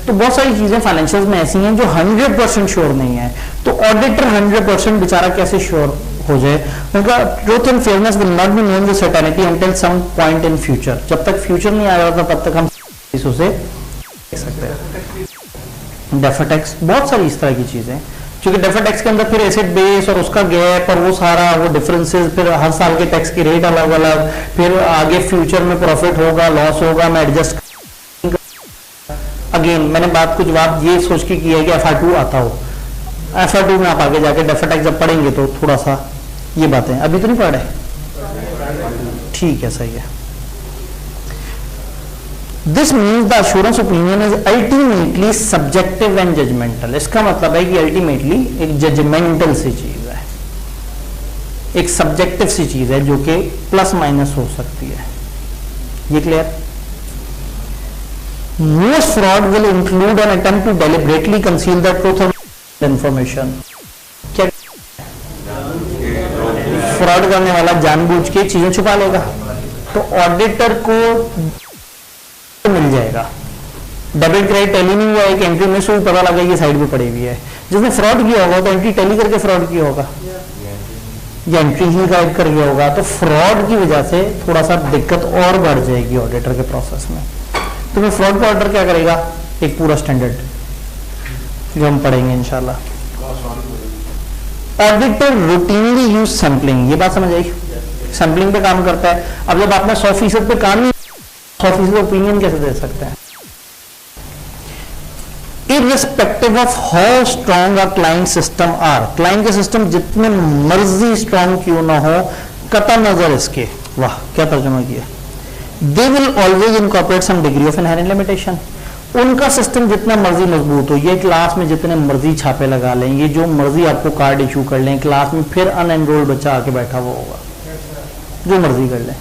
[SPEAKER 1] तो बहुत सारी चीजें फाइनेंशियल में ऐसी हैं जो 100% श्योर नहीं है। तो ऑडिटर 100% बेचारा कैसे श्योर हो जाए? उनका truth and fairness will not be known with certainty until some point in future. जब तक फ्यूचर नहीं आ रहा तब तक हम उसे देख सकते हैं। डेफर्ड टैक्स, बहुत सारी इस तरह की चीजें, क्योंकि डेफर्ड टैक्स के अंदर फिर एसेट बेस और उसका गैप और वो सारा वो डिफरेंसेस, फिर हर साल के टैक्स की रेट अलग अलग, फिर आगे फ्यूचर में प्रॉफिट होगा लॉस होगा, मैं एडजस्ट। अगेन मैंने बात को जवाब ये सोच के किया है कि FR2 आता हो, FR2 में आप आगे जाके डेफर्ड टैक्स जब पढ़ेंगे तो थोड़ा सा ये बातें, अभी तो नहीं पढ़े, ठीक है, सही है। This means the assurance opinion is ultimately subjective and judgmental। इसका मतलब है कि अल्टीमेटली एक जजमेंटल सी चीज है, एक सब्जेक्टिव सी चीज है जो कि प्लस माइनस हो सकती है। ये clear? Most fraud will include an attempt to deliberately conceal the truth of information। क्या फ्रॉड करने वाला जानबूझ के चीजें छुपा लेगा, तो ऑडिटर को मिल जाएगा। डेबिट क्रेडिट टैली नहीं हुआ, एक एंट्री मिस हुई, पता लगा ये साइड पे पड़ी हुई है। जिसने फ्रॉड किया होगा तो एंट्री टैली करके फ्रॉड किया होगा, या एंट्री ही गाइड कर गया होगा, तो फ्रॉड की वजह से थोड़ा सा दिक्कत और बढ़ जाएगी ऑडिटर के प्रोसेस में। तो फिर फ्रॉड का ऑडिटर क्या करेगा, एक पूरा स्टैंडर्ड जो हम पढ़ेंगे इंशाल्लाह। ऑडिटर रूटीनली यूज सैंपलिंग, ये बात समझ आई, सैंपलिंग पे काम करता है। अब जब आपने 100% पे काम नहीं, 100% ओपिनियन कैसे दे सकते हैं। Irrespective of how strong a client system are, client के सिस्टम जितने मर्जी स्ट्रॉन्ग क्यों ना हो, कता नजर इसके, वाह क्या तर्जुमा किया, they will always incorporate some degree of inherent limitation. उनका सिस्टम जितना मर्जी मजबूत हो, ये क्लास में जितने मर्जी छापे लगा लें, ये जो मर्जी आपको कार्ड इशू कर लें, क्लास में फिर अनएनरोल्ड बच्चा आके बैठा हुआ होगा, जो मर्जी कर लें,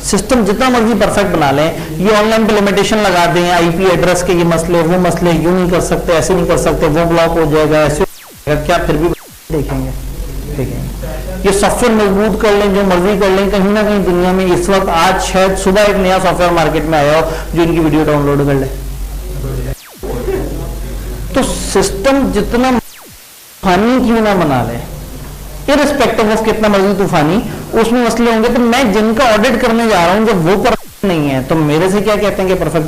[SPEAKER 1] सिस्टम जितना मर्जी परफेक्ट बना लें, ये ऑनलाइन पे लिमिटेशन लगा दें, आईपी एड्रेस के ये मसले, वो मसले, यूं नहीं कर सकते, ऐसे नहीं कर सकते, वो ब्लॉक हो जाएगा, ऐसे क्या, फिर भी देखेंगे। ये सॉफ्टवेयर मजबूत कर लें, जो मर्जी कर लें, कहीं ना कहीं दुनिया में इस वक्त, आज शायद सुबह एक नया सॉफ्टवेयर मार्केट में आया हो जो इनकी वीडियो डाउनलोड कर ले। तो सिस्टम जितना तूफानी क्यों ना बना ले, इररिस्पेक्टिव ऑफ कितना मर्जी तूफानी, उसमें मसले होंगे। तो मैं जिनका ऑडिट करने जा रहा हूं, जब वो परफेक्ट नहीं है, तो मेरे से क्या कहते हैं कि परफेक्ट,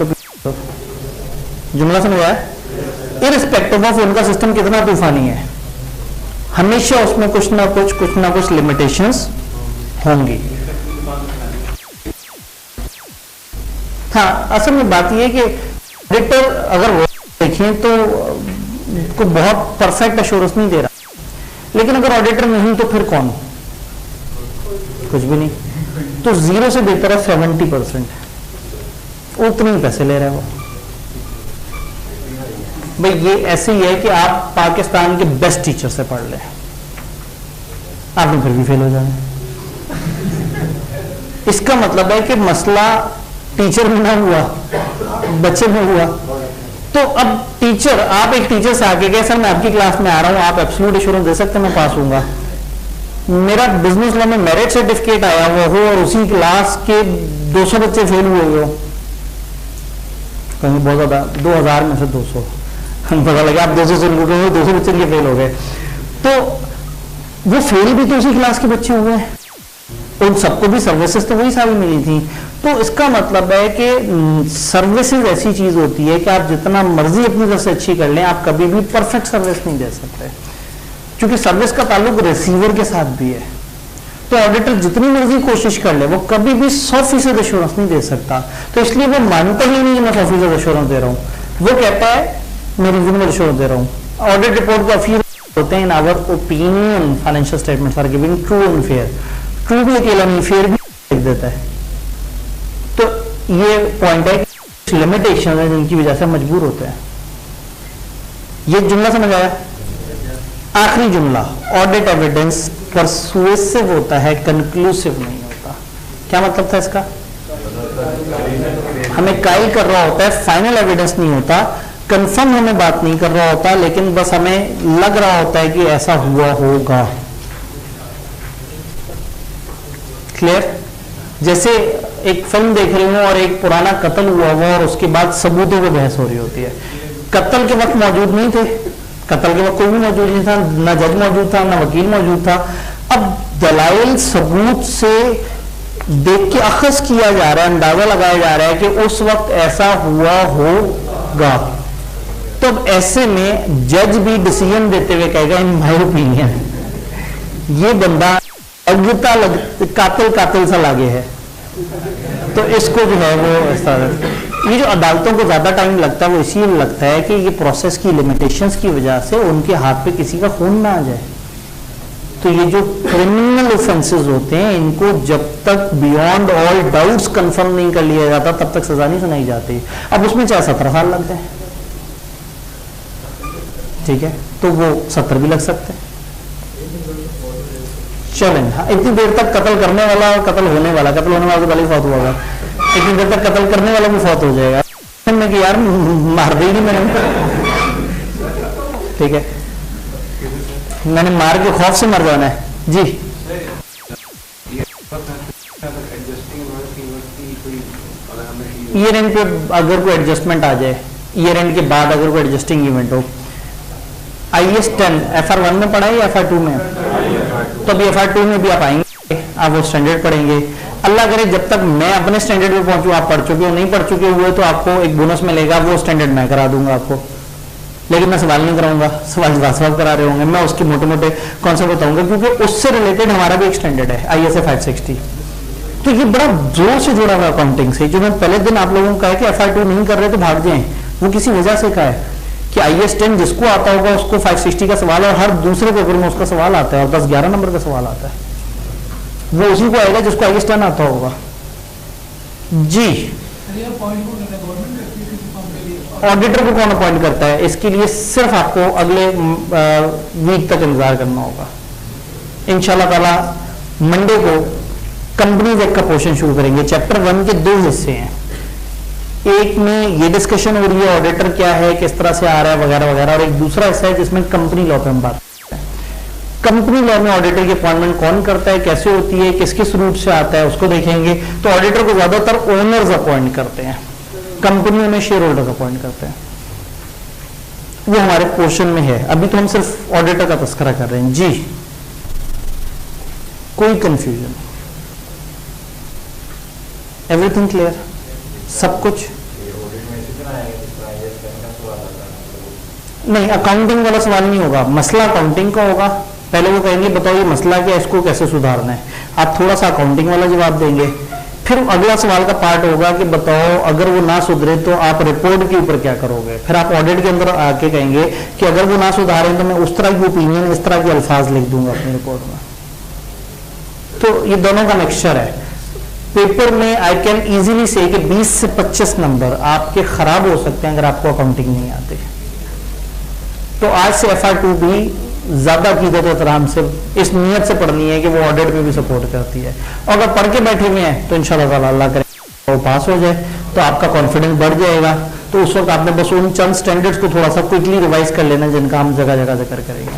[SPEAKER 1] जुमला समझ आया। इररिस्पेक्टिव ऑफ उनका सिस्टम कितना तूफानी है, हमेशा उसमें कुछ ना कुछ लिमिटेशंस होंगी। हाँ, असल में बात यह है कि ऑडिटर अगर वो देखें तो को बहुत परफेक्ट एश्योरेंस नहीं दे रहा, लेकिन अगर ऑडिटर नहीं तो फिर कौन, कुछ भी नहीं। तो 0 से बेहतर है 70%, उतने ही पैसे ले रहे हैं वो। भाई ये ऐसे ही है कि आप पाकिस्तान के बेस्ट टीचर से पढ़ लें, आपने फिर भी फेल हो जाना। इसका मतलब है कि मसला टीचर में ना हुआ, बच्चे में हुआ। तो अब टीचर, आप एक टीचर से आके गए, सर मैं आपकी क्लास में आ रहा हूं, आप एब्सोल्यूट एश्योरेंस दे सकते हैं मैं पास होऊंगा, मेरा बिजनेस लॉ में मेरिट सर्टिफिकेट आया हुआ हो और उसी क्लास के 200 बच्चे फेल हुए हो, कहीं बहुत ज्यादा, 2000 में से 200 पता लगा, आप 200 से लूट रहे हो, 200 बच्चे के फेल हो गए, तो वो फेल भी तो उसी क्लास के बच्चे हुए हैं, उन सबको भी सर्विसेज तो वही सारी मिली थी। तो इसका मतलब है कि सर्विसेज ऐसी चीज होती है कि आप जितना मर्जी अपनी तरफ से अच्छी कर लें, आप कभी भी परफेक्ट सर्विस नहीं दे सकते, क्योंकि सर्विस का ताल्लुक रिसीवर के साथ भी है। तो ऑडिटर जितनी मर्जी कोशिश कर ले, वो कभी भी 100% एश्योरेंस नहीं दे सकता। तो इसलिए वो मानता ही नहीं कि मैं 100% एश्योरेंस दे रहा हूं, वो कहता है मैं रीजनेबल एश्योरेंस दे रहा हूं। ऑडिट रिपोर्ट का ऑफिस होते हैं, in our opinion financial statements are giving true and fair, true भी अकेला नहीं, फेयर भी लिख देता है। तो ये पॉइंट है कि लिमिटेशन है जिनकी वजह से मजबूर होते हैं। ये जुमला समझ आया। आखिरी जुमला, ऑडिट एविडेंस परसुएसिव होता है, कंक्लूसिव नहीं होता। क्या मतलब था इसका, हमें गाइड कर रहा होता है, फाइनल एविडेंस नहीं होता, कंफर्म हमें बात नहीं कर रहा होता, लेकिन बस हमें लग रहा होता है कि ऐसा हुआ होगा। क्लियर। जैसे एक फिल्म देख रही हूं और एक पुराना कत्ल हुआ हुआ और उसके बाद सबूतों पर बहस हो रही होती है। कत्ल के वक्त मौजूद नहीं थे, कत्ल के वक्त कोई भी मौजूद नहीं था, ना जज मौजूद था, ना वकील मौजूद था। अब दलाइल सबूत से देख के अखज़ किया जा रहा है, अंदाजा लगाया जा रहा है कि उस वक्त ऐसा हुआ होगा। तो अब ऐसे में जज भी डिसीजन देते हुए कहेगा इन माय ओपिनियन ये बंदा कातिल सा लागे है, तो इसको जो है वो इस तरह। ये जो अदालतों को ज्यादा टाइम लगता है वो इसीलिए लगता है कि ये प्रोसेस की लिमिटेशंस की वजह से उनके हाथ पे किसी का खून ना आ जाए। तो ये जो क्रिमिनल ऑफेंसेस होते हैं, इनको जब तक बियॉन्ड ऑल डाउट्स कंफर्म नहीं कर लिया जाता तब तक सजा नहीं सुनाई जाती। अब उसमें चाहे 17 साल लग जाए, ठीक है, तो वो 70 भी लग सकते हैं। चलें, हाँ, इतनी देर तक कत्ल करने वाला और कत्ल होने वाला तो पहले फौत हुआ, इतनी देर तक कत्ल करने वाला भी फौत हो जाएगा कि यार मार दी नहीं मैंने, ठीक है, मैंने मार के खौफ से मर जाना है जी। ईयर एंड पे अगर कोई एडजस्टमेंट आ जाए, ईयर एंड के बाद अगर कोई एडजस्टिंग इवेंट हो, IAS 10 FR1 में पढ़ा है या FR2 में? तो अभी FR2 में भी आप आएंगे, आप वो स्टैंडर्ड पढ़ेंगे। अल्लाह करे जब तक मैं अपने स्टैंडर्ड पे पहुंचूं, आप पढ़ चुके हो, नहीं पढ़ चुके हुए तो आपको एक बोनस मिलेगा, वो स्टैंडर्ड मैं करा दूंगा आपको, लेकिन मैं सवाल नहीं कराऊंगा, सवाल करा रहे होंगे, मैं उसके मोटे मोटे कॉन्सेप्ट बताऊंगा, क्योंकि उससे रिलेटेड हमारा भी एक स्टैंडर्ड है ISA 560। तो ये बड़ा जोर से जुड़ा हुआ अकाउंटिंग से। जो मैं पहले दिन आप लोगों को कहा कि FR2 नहीं कर रहे तो भाग जाएं, वो किसी वजह से कहा है कि IAS 10 जिसको आता होगा उसको 560 का सवाल, और हर दूसरे पेपर में उसका सवाल आता है, और 10-11 नंबर का सवाल आता है, वो उसी को आएगा जिसको IAS 10 आता होगा। जी, ऑडिटर को कौन अपॉइंट करता है, इसके लिए सिर्फ आपको अगले वीक तक इंतजार करना होगा। इंशाल्लाह ताला मंडे को कंपनीज एक्ट का पोर्शन शुरू करेंगे। चैप्टर 1 के 2 हिस्से हैं, एक में ये डिस्कशन हो रही है ऑडिटर क्या है, किस तरह से आ रहा है वगैरह वगैरह, और एक दूसरा हिस्सा है जिसमें कंपनी लॉ पे हम बात करते हैं। कंपनी लॉ में ऑडिटर की अपॉइंटमेंट कौन करता है, कैसे होती है, किस किस रूट से आता है, उसको देखेंगे। तो ऑडिटर को ज्यादातर ओनर्स अपॉइंट करते हैं, कंपनियों में शेयर होल्डर्स अपॉइंट करते हैं, वो हमारे पोर्शन में है। अभी तो हम सिर्फ ऑडिटर का तस्करा कर रहे हैं। जी, कोई कंफ्यूजन? Everything clear? सब कुछ? नहीं, अकाउंटिंग वाला सवाल नहीं होगा, मसला अकाउंटिंग का होगा। पहले वो कहेंगे बताओ ये मसला क्या है, इसको कैसे सुधारना है, आप थोड़ा सा अकाउंटिंग वाला जवाब देंगे। फिर अगला सवाल का पार्ट होगा कि बताओ अगर वो ना सुधरे तो आप रिपोर्ट के ऊपर क्या करोगे। फिर आप ऑडिट के अंदर आके कहेंगे कि अगर वो ना सुधारे तो मैं उस तरह की ओपिनियन, इस तरह के अल्फाज लिख दूंगा अपनी रिपोर्ट में। तो ये दोनों का मिक्सचर है। पेपर में आई कैन इजीली से कि 20 से 25 नंबर आपके खराब हो सकते हैं अगर आपको अकाउंटिंग नहीं आती। तो आज से FR2 भी ज्यादा अकीदत एहतराम से इस नियत से पढ़नी है कि वो ऑडिट में भी सपोर्ट करती है, और अगर पढ़ के बैठे हुए हैं तो इंशाल्लाह ताला अल्लाह करे वो पास हो जाए तो आपका कॉन्फिडेंस बढ़ जाएगा। तो उस वक्त आपने बस उन चंद स्टैंडर्ड्स को थोड़ा सा क्विकली रिवाइज कर लेना जिनका हम जगह जगह जिक्र करेंगे।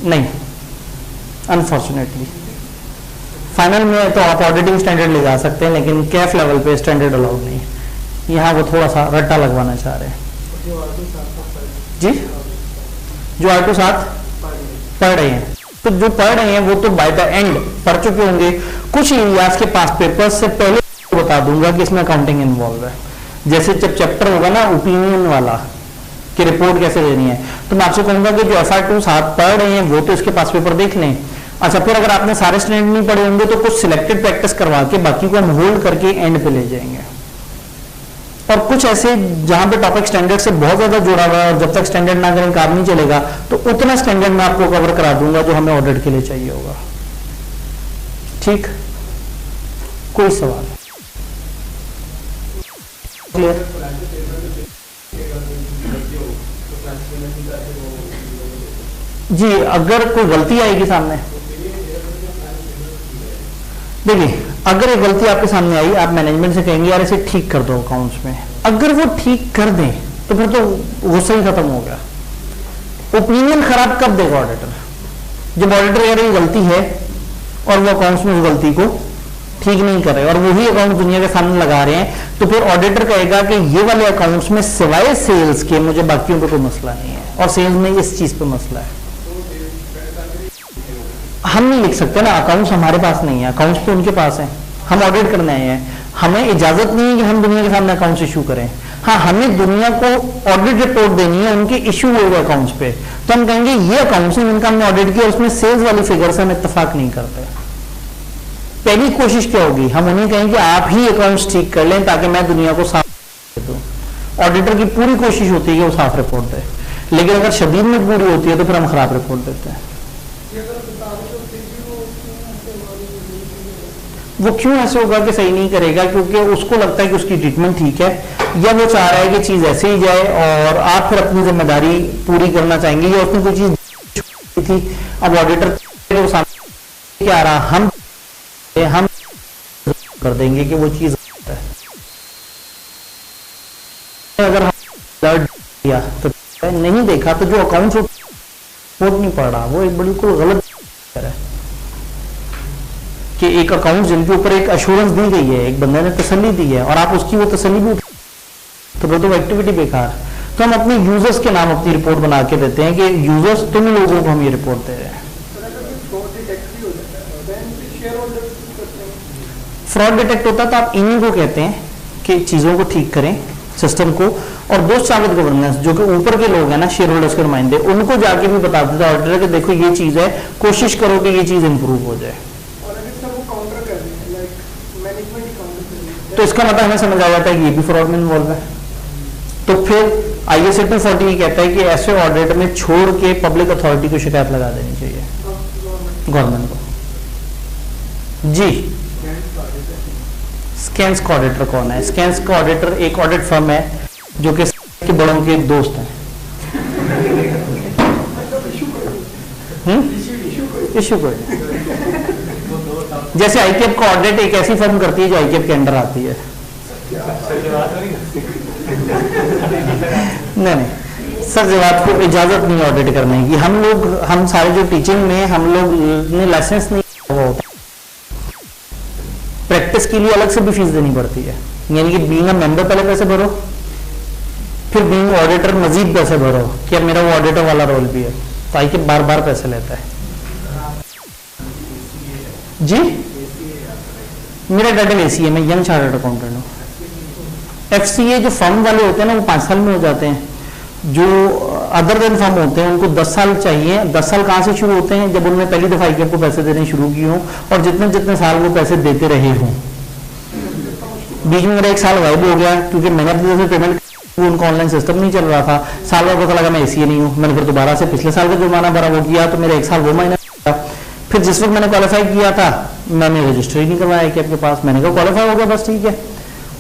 [SPEAKER 1] नहीं, अनफॉर्चुनेटली फाइनल में तो आप ऑडिटिंग स्टैंडर्ड ले जा सकते हैं, लेकिन कैफ लेवल पे स्टैंडर्ड अलाउड नहीं। यहाँ वो थोड़ा सा रट्टा लगवाना चाह रहे हैं। जी, जो R2 साथ पढ़ रहे हैं, तो जो पढ़ रहे हैं वो तो बाय द एंड पढ़ चुके होंगे। कुछ एरियाज के पास पेपर्स से पहले बता दूंगा कि इसमें अकाउंटिंग इन्वॉल्व है। जैसे जब चैप्टर होगा ना ओपिनियन वाला कि रिपोर्ट कैसे देनी है, तो मैं आपसे कहूंगा कि जो FR2 साथ पढ़ रहे हैं वो तो इसके पास पेपर देख लें। अच्छा, फिर अगर आपने सारे स्टैंडर्ड नहीं पढ़े होंगे तो कुछ सिलेक्टेड प्रैक्टिस करवा के बाकी को हम होल्ड करके एंड पे ले जाएंगे। और कुछ ऐसे जहां पे टॉपिक स्टैंडर्ड से बहुत ज्यादा जुड़ा हुआ है और जब तक स्टैंडर्ड ना करें काम नहीं चलेगा, तो उतना स्टैंडर्ड मैं आपको कवर करा दूंगा जो हमें ऑडिट के लिए चाहिए होगा। ठीक, कोई सवाल? क्लियर? जी, अगर कोई गलती आएगी सामने, देखिए अगर एक गलती आपके सामने आई, आप मैनेजमेंट से कहेंगे यार इसे ठीक कर दो अकाउंट्स में, अगर वो ठीक कर दें तो फिर तो गुस्सा ही खत्म हो गया। ओपिनियन खराब कब देगा ऑडिटर? जब ऑडिटर यार ये गलती है और वो अकाउंट्स में उस गलती को ठीक नहीं कर रहे और वही अकाउंट दुनिया के सामने लगा रहे हैं, तो फिर ऑडिटर कहेगा कि ये वाले अकाउंट्स में सिवाय सेल्स के मुझे बाकियों पे कोई मसला नहीं है, और सेल्स में इस चीज पे मसला है। हम नहीं लिख सकते ना, अकाउंट्स हमारे पास नहीं है, अकाउंट्स तो उनके पास है, हम ऑडिट करने आए हैं, हमें इजाजत नहीं है कि हम दुनिया के सामने अकाउंट्स इशू करें। हाँ, हमें दुनिया को ऑडिट रिपोर्ट देनी है उनके इशू हुए अकाउंट्स पे, तो हम कहेंगे ये अकाउंट्स हैं जिनका हमने ऑडिट किया, उसमें सेल्स वाली फिगर से हम इत्तेफाक नहीं करते। पहली कोशिश क्या होगी, हम उन्हें कहेंगे आप ही अकाउंट्स ठीक कर लें ताकि मैं दुनिया को साफ दूं। ऑडिटर की पूरी कोशिश होती है कि वो साफ रिपोर्ट दे, लेकिन अगर शदीद में पूरी होती है तो फिर हम खराब रिपोर्ट देते हैं। वो क्यों ऐसे होगा कि सही नहीं करेगा? क्योंकि उसको लगता है कि उसकी ट्रीटमेंट ठीक है, या वो चाह रहा है कि चीज ऐसे ही जाए और आप फिर अपनी जिम्मेदारी पूरी करना चाहेंगे, या उसने कोई चीज थी, अब ऑडिटर क्या आ रहा, हम कर देंगे कि वो चीज है। अगर हम दिया तो नहीं देखा तो जो अकाउंट रिपोर्ट नहीं पढ़ रहा, वो एक बिल्कुल गलत है कि एक अकाउंट जिनके ऊपर एक अश्योरेंस दी गई है, एक बंदे ने तसल्ली दी है और आप उसकी वो तसल्ली भी तो वो तो एक्टिविटी बेकार। तो हम अपने यूजर्स के नाम अपनी रिपोर्ट बना के देते हैं कि यूजर्स तुम लोगों को हम ये रिपोर्ट दे रहे हैं। फ्रॉड डिटेक्ट होता तो आप इन्हीं को कहते हैं कि चीजों को ठीक करें, सिस्टम को। और दोस्त साबित गवर्नेंस, जो कि ऊपर के लोग हैं ना, शेयर होल्डर्स के नुमाइंदे, उनको जाके भी बता देता है ऑडिटर कि देखो ये चीज है, कोशिश करो कि ये चीज इंप्रूव हो जाए। तो इसका मतलब हमें समझ आ जाता है कि ये भी फ्रॉड में इन्वॉल्व है। तो फिर ISA 240 कहता है कि ऐसे ऑडिट में छोड़ के पब्लिक अथॉरिटी को शिकायत लगा देनी चाहिए गवर्नमेंट को। जी, स्कैंस का ऑडिटर कौन है? स्कैंस का ऑडिटर एक ऑडिट फर्म है जो कि बड़ों के दोस्त हैं। इशू कोई, जैसे ICAP का ऑडिट एक ऐसी फर्म करती है जो ICAP के अंडर आती है। नहीं, सर जवाब को इजाजत नहीं ऑडिट करने की। हम सारे जो टीचिंग में हम लोग ने लाइसेंस नहीं हुआ होता, प्रैक्टिस के लिए अलग से भी फीस देनी पड़ती है। यानी कि बीइंग अ मेंबर पहले पैसे भरो, फिर बीइंग ऑडिटर मजीद पैसे भरो कि अब मेरा वो ऑडिटर वाला रोल भी है। तो ICAP बार बार पैसे लेता है। जी, मेरा टाइटल ACA, मैं यंग चार्टर्ड अकाउंटेंट हूँ। FCA जो फर्म वाले होते हैं ना, वो 5 साल में हो जाते हैं। जो अदर देन फर्म होते हैं उनको 10 साल चाहिए। 10 साल कहाँ से शुरू होते हैं? जब उन्होंने पहली दफा ICAP को पैसे देने शुरू किए हों और जितने जितने साल वो पैसे देते रहे हों। बीच में मेरा 1 साल गायब हो गया क्योंकि मैंने अपनी तरफ से पेमेंट, उनका ऑनलाइन सिस्टम नहीं चल रहा था। साल बाद पता लगा मैं ACA नहीं हूँ। मैंने फिर दोबारा से पिछले साल का जुर्माना भरा, वो किया, तो मेरा 1 साल 2 महीना। फिर जिस वक्त मैंने क्वालिफाई किया था, मैंने रजिस्टर ही नहीं करवाया ICAP के पास। मैंने कहा क्वालिफाई हो गया, बस ठीक है।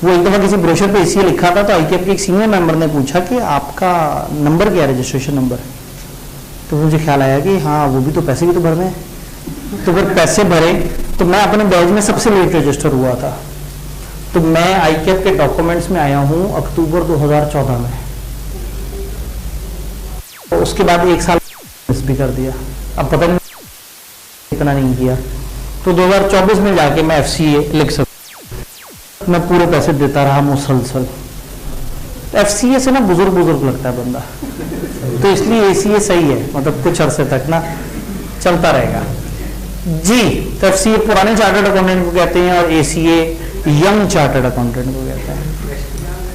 [SPEAKER 1] वो एक दफा किसी ब्रोशर पे ACA लिखा था, तो ICAP के एक सीनियर मेंबर ने पूछा कि आपका नंबर क्या है, रजिस्ट्रेशन नंबर? तो मुझे ख्याल आया कि हाँ, वो भी तो पैसे भी तो भरने हैं। तो फिर पैसे भरे, तो मैं अपने बैच में सबसे लेट रजिस्टर हुआ था। तो मैं ICAP के डॉक्यूमेंट्स में आया हूँ अक्टूबर 2014 में। तो उसके बाद 1 साल मिस भी कर दिया। अब पता नहीं इतना नहीं किया, तो 2024 में जाके मैं FCA लिख सकता। मैं पूरे पैसे देता रहा मुसलसल। FCA से ना बुजुर्ग लगता है बंदा, तो इसलिए ACA सही है, मतलब कुछ अरसे तक ना चलता रहेगा। जी, तो FCA पुराने चार्टर्ड अकाउंटेंट को कहते हैं और ACA यंग चार्टर्ड अकाउंटेंट को कहते हैं,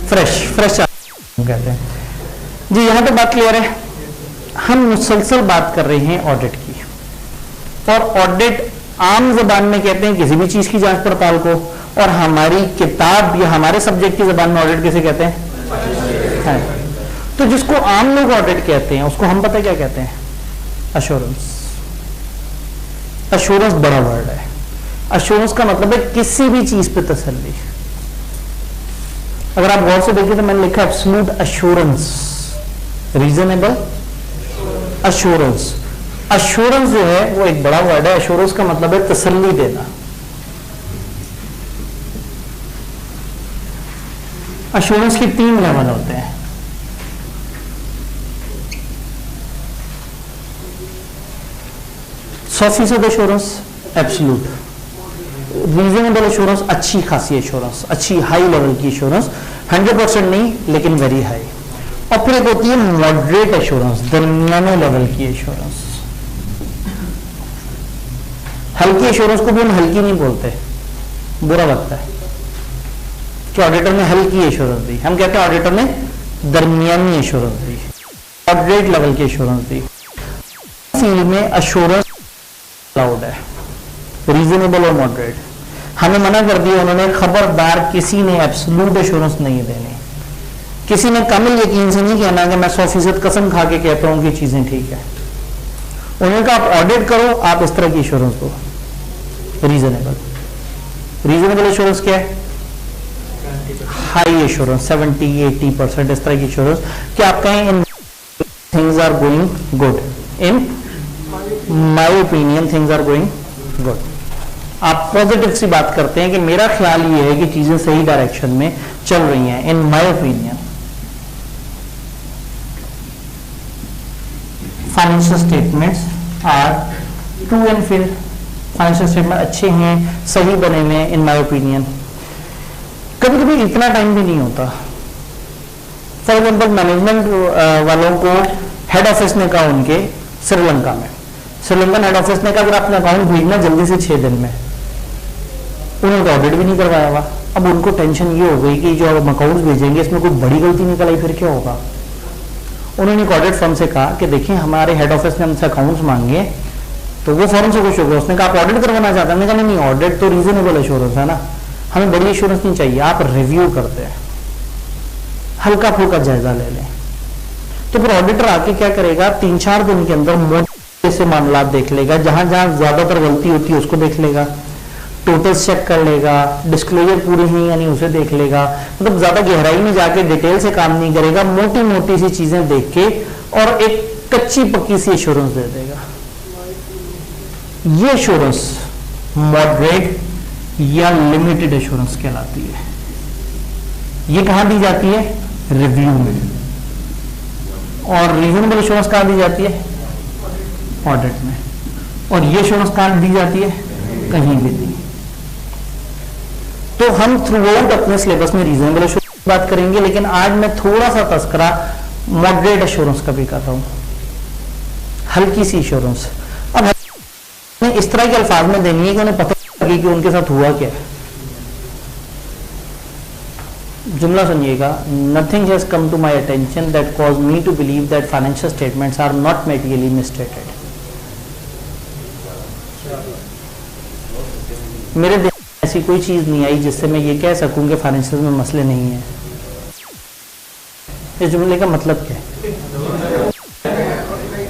[SPEAKER 1] फ्रेश चार्टर्ड कहते हैं। जी, यहाँ पे बात क्लियर है। हम मुसलसल बात कर रहे हैं ऑडिट की, और ऑडिट आम जबान में कहते हैं किसी भी चीज की जांच पड़ताल को, और हमारी किताब या हमारे सब्जेक्ट की जबान में ऑडिट किसे कहते हैं? है। तो जिसको आम लोग ऑडिट कहते हैं उसको हम पता क्या कहते हैं? अश्योरेंस। अश्योरेंस बड़ा वर्ड है। अश्योरेंस का मतलब है किसी भी चीज पे तसल्ली। अगर आप गौर से देखिए तो मैंने लिखा absolute assurance, reasonable assurance. Assurance जो है वो एक बड़ा वर्ड है। अश्योरेंस का मतलब है तसल्ली देना। अश्योरेंस के 3 लेवल होते हैं। %100 एश्योरेंस, एब्सोल्यूट। रीजनेबल एश्योरेंस, अच्छी खासी एश्योरेंस, अच्छी हाई लेवल की एश्योरेंस, 100% नहीं लेकिन वेरी हाई। और फिर एक होती है मॉडरेट एश्योरेंस, दरमियाने लेवल की एश्योरेंस। हल्की एश्योरेंस को भी हम हल्की नहीं बोलते, बुरा लगता है कि ऑडिटर ने हल्की एश्योरेंस दी। हम कहते हैं ऑडिटर ने दरमियानी एश्योरेंस दी, मॉडरेट लेवल की एश्योरेंस दी। फील्ड में एश्योरेंस अलाउड है, रीजनेबल और मॉडरेट। हमें मना कर दिया उन्होंने, खबरदार किसी ने एब्सोल्यूट एश्योरेंस नहीं देनी। किसी ने कामिल यकीन से नहीं कहना कि मैं 100% कसम खा के कहता हूं कि चीजें ठीक है। उन्होंने कहा आप ऑडिट करो, आप इस तरह की एश्योरेंस दो, रीजनेबल एश्योरेंस क्या है? हाई एश्योरेंस, 70-80% इस तरह की एश्योरेंस कि आप कहें in things are going good, in my opinion things are going good. आप पॉजिटिव सी बात करते हैं कि मेरा ख्याल ये है कि चीजें सही डायरेक्शन में चल रही हैं, in my opinion. Financial statements are true and fair. Financial statement अच्छे हैं, सही बने हुए हैं, इन माय ओपिनियन। कभी कभी इतना टाइम भी नहीं होता। फॉर एग्जाम्पल मैनेजमेंट वालों को हेड ऑफिस ने कहा उनके श्रीलंका में, श्रीलंकन हेड ऑफिस ने कहा अगर अपना अकाउंट भेजना जल्दी से 6 दिन में, उन्होंने तो ऑडिट भी नहीं करवाया हुआ। अब उनको टेंशन ये हो गई कि जो हम अकाउंट्स भेजेंगे इसमें कोई बड़ी गलती निकल आई फिर क्या होगा। उन्होंने एक ऑडिट फर्म से कहा कि देखिए हमारे हेड ऑफिस ने हमसे अकाउंट्स मांगे, तो वो फॉर्म से खुश हो गया। उसने कहा आप ऑडिट करवाना चाहते हैं? मैंने कहा नहीं, ऑडिट तो रीजनेबल एश्योरेंस है ना, हमें बड़ी एश्योरेंस नहीं चाहिए, आप रिव्यू करते हैं, हल्का फुल्का जायजा ले लें। तो फिर ऑडिटर आके क्या करेगा, 3-4 दिन के अंदर मोटे से मामला देख लेगा, जहां जहां ज्यादातर गलती होती है उसको देख लेगा, टोटल्स चेक कर लेगा, डिस्क्लोजर पूरी है यानी उसे देख लेगा, मतलब ज्यादा गहराई में जाके डिटेल से काम नहीं करेगा, मोटी मोटी सी चीजें देख के और एक कच्ची पक्की सी एश्योरेंस दे देगा। ये एश्योरेंस मॉडरेट या लिमिटेड एश्योरेंस कहलाती है। ये कहां दी जाती है? रिव्यू में। और रीजनेबल एश्योरेंस कहां दी जाती है? ऑडिट में। और ये एश्योरेंस कहां दी जाती है? कहीं भी नहीं। तो हम थ्रू आउट अपने सिलेबस में रीजनेबल एश्योरेंस की बात करेंगे, लेकिन आज मैं थोड़ा सा तस्करा मॉडरेट एश्योरेंस का भी कर रहा हूं, हल्की सी एश्योरेंस। अब इस तरह के अल्फाज में देनी है कि उन्हें पता लगे कि उनके साथ हुआ क्या है। जुमला सुनिएगा, nothing has come to my attention that cause me to believe that financial statements are not materially misstated. मेरे दिमाग में ऐसी कोई चीज नहीं आई जिससे मैं ये कह सकूं कि फाइनेंशियल में मसले नहीं है। इस जुमले का मतलब क्या है?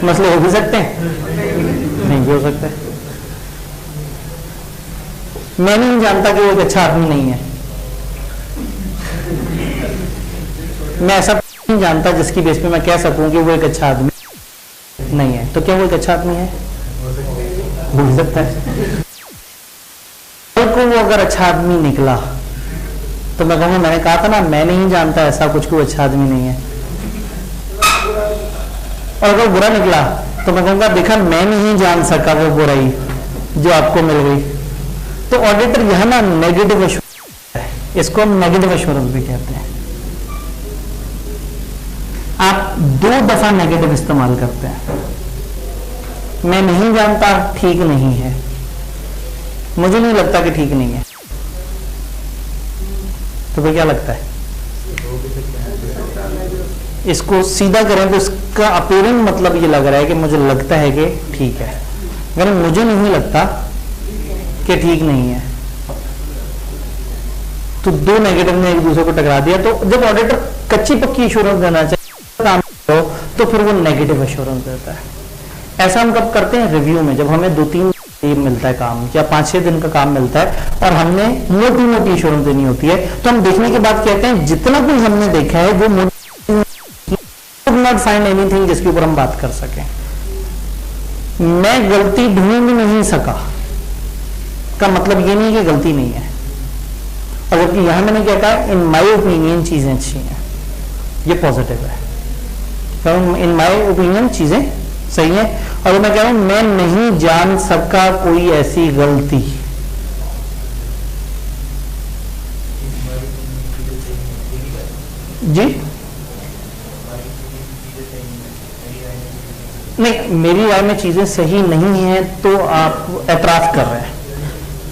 [SPEAKER 1] मसले हो भी सकते हैं, नहीं भी हो सकते। मैं नहीं जानता कि वो एक अच्छा आदमी नहीं है, मैं ऐसा नहीं जानता जिसकी बेस पे मैं कह सकूं कि वो एक अच्छा आदमी नहीं है। तो क्या वो एक अच्छा आदमी है? हो भी सकता है। को वो अगर अच्छा आदमी निकला तो मैं कहूंगा, मैंने कहा था ना मैं नहीं जानता ऐसा कुछ कि वो अच्छा आदमी नहीं है। और अगर बुरा निकला तो मैं कहूंगा देखा मैं नहीं जान सका वो बुराई जो आपको मिल गई। तो ऑडिटर यह ना नेगेटिव एश्योरेंस है, इसको हम नेगेटिव एश्योरेंस भी कहते हैं। आप 2 दफा नेगेटिव इस्तेमाल करते हैं। मैं नहीं जानता ठीक नहीं है, मुझे नहीं लगता कि ठीक नहीं है, तो फिर क्या लगता है? इसको सीधा करें तो इसका अपीयरेंस मतलब ये लग रहा है कि मुझे लगता है कि ठीक है, अगर मुझे नहीं लगता कि ठीक नहीं है, तो 2 नेगेटिव ने एक दूसरे को टकरा दिया। तो जब ऑडिटर कच्ची पक्की एश्योरेंस देना चाहिए काम करो तो फिर वो नेगेटिव एश्योरेंस देता है। ऐसा हम कब करते हैं? रिव्यू में, जब हमें 2-3 मिलता है काम या 5-6 दिन का काम मिलता है और हमने मोटी मोटी एश्योरेंस देनी होती है, तो हम देखने के बाद कहते हैं जितना कुछ हमने देखा है वो नॉट फाइंड एनीथिंग जिसके ऊपर हम बात कर सकें। मैं गलती ढूंढ नहीं सका का मतलब ये नहीं कि गलती नहीं है। और जबकि यहां मैंने क्या कहा, इन माई ओपिनियन चीजें अच्छी हैं, ये पॉजिटिव है। तो इन माई ओपिनियन चीजें सही है। और मैं कह रहा हूं मैं नहीं जान सका कोई ऐसी गलती। जी नहीं, मेरी राय में चीजें सही नहीं है तो आप एतराज कर रहे हैं।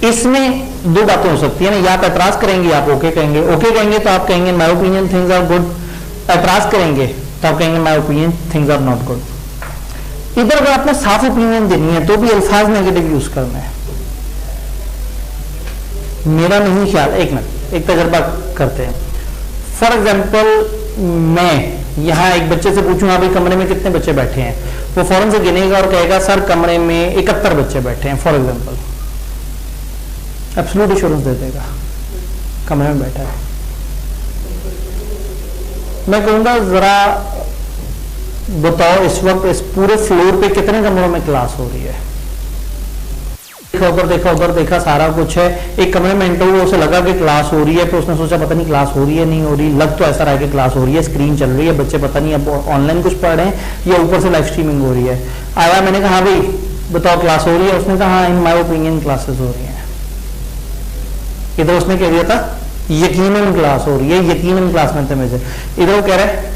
[SPEAKER 1] इसमें 2 बातें हो सकती है ना, या आप एतराज करेंगे आप ओके कहेंगे, ओके कहेंगे तो आप कहेंगे my opinion things are good, एतराज करेंगे तो आप कहेंगे my opinion things are not good. इधर अगर आपने साफ ओपिनियन देनी है तो भी अल्फाज नेगेटिव यूज करना है। मेरा नहीं ख्याल, एक मिनट एक तजर्बा करते हैं। फॉर एग्जाम्पल मैं यहां एक बच्चे से पूछूं हाँ भाई कमरे में कितने बच्चे बैठे हैं, वो फौरन से गिनेगा और कहेगा सर कमरे में 71 बच्चे बैठे हैं, फॉर एग्जाम्पल। एब्सोल्यूट एश्योरेंस दे देगा कमरे में बैठा है। मैं कहूंगा जरा बताओ इस वक्त इस पूरे फ्लोर पे कितने कमरों में क्लास हो रही है? देखा उधर देखा सारा कुछ है। एक कमरे में एंटर हुआ, उसे लगा कि क्लास हो रही है, तो उसने सोचा पता नहीं क्लास हो रही है नहीं हो रही, लग तो ऐसा रहा है कि क्लास हो रही है, स्क्रीन चल रही है, बच्चे पता नहीं अब ऑनलाइन कुछ पढ़ रहे हैं या ऊपर से लाइव स्ट्रीमिंग हो रही है। आया, मैंने कहा हाँ भाई बताओ क्लास हो रही है? उसने कहा हाँ इन माई ओपिनियन क्लासेस हो रही है। इधर उसने कह दिया था यकीनन क्लास हो रही है, यकीनन क्लास में थे में से। इधर वो कह रहा है।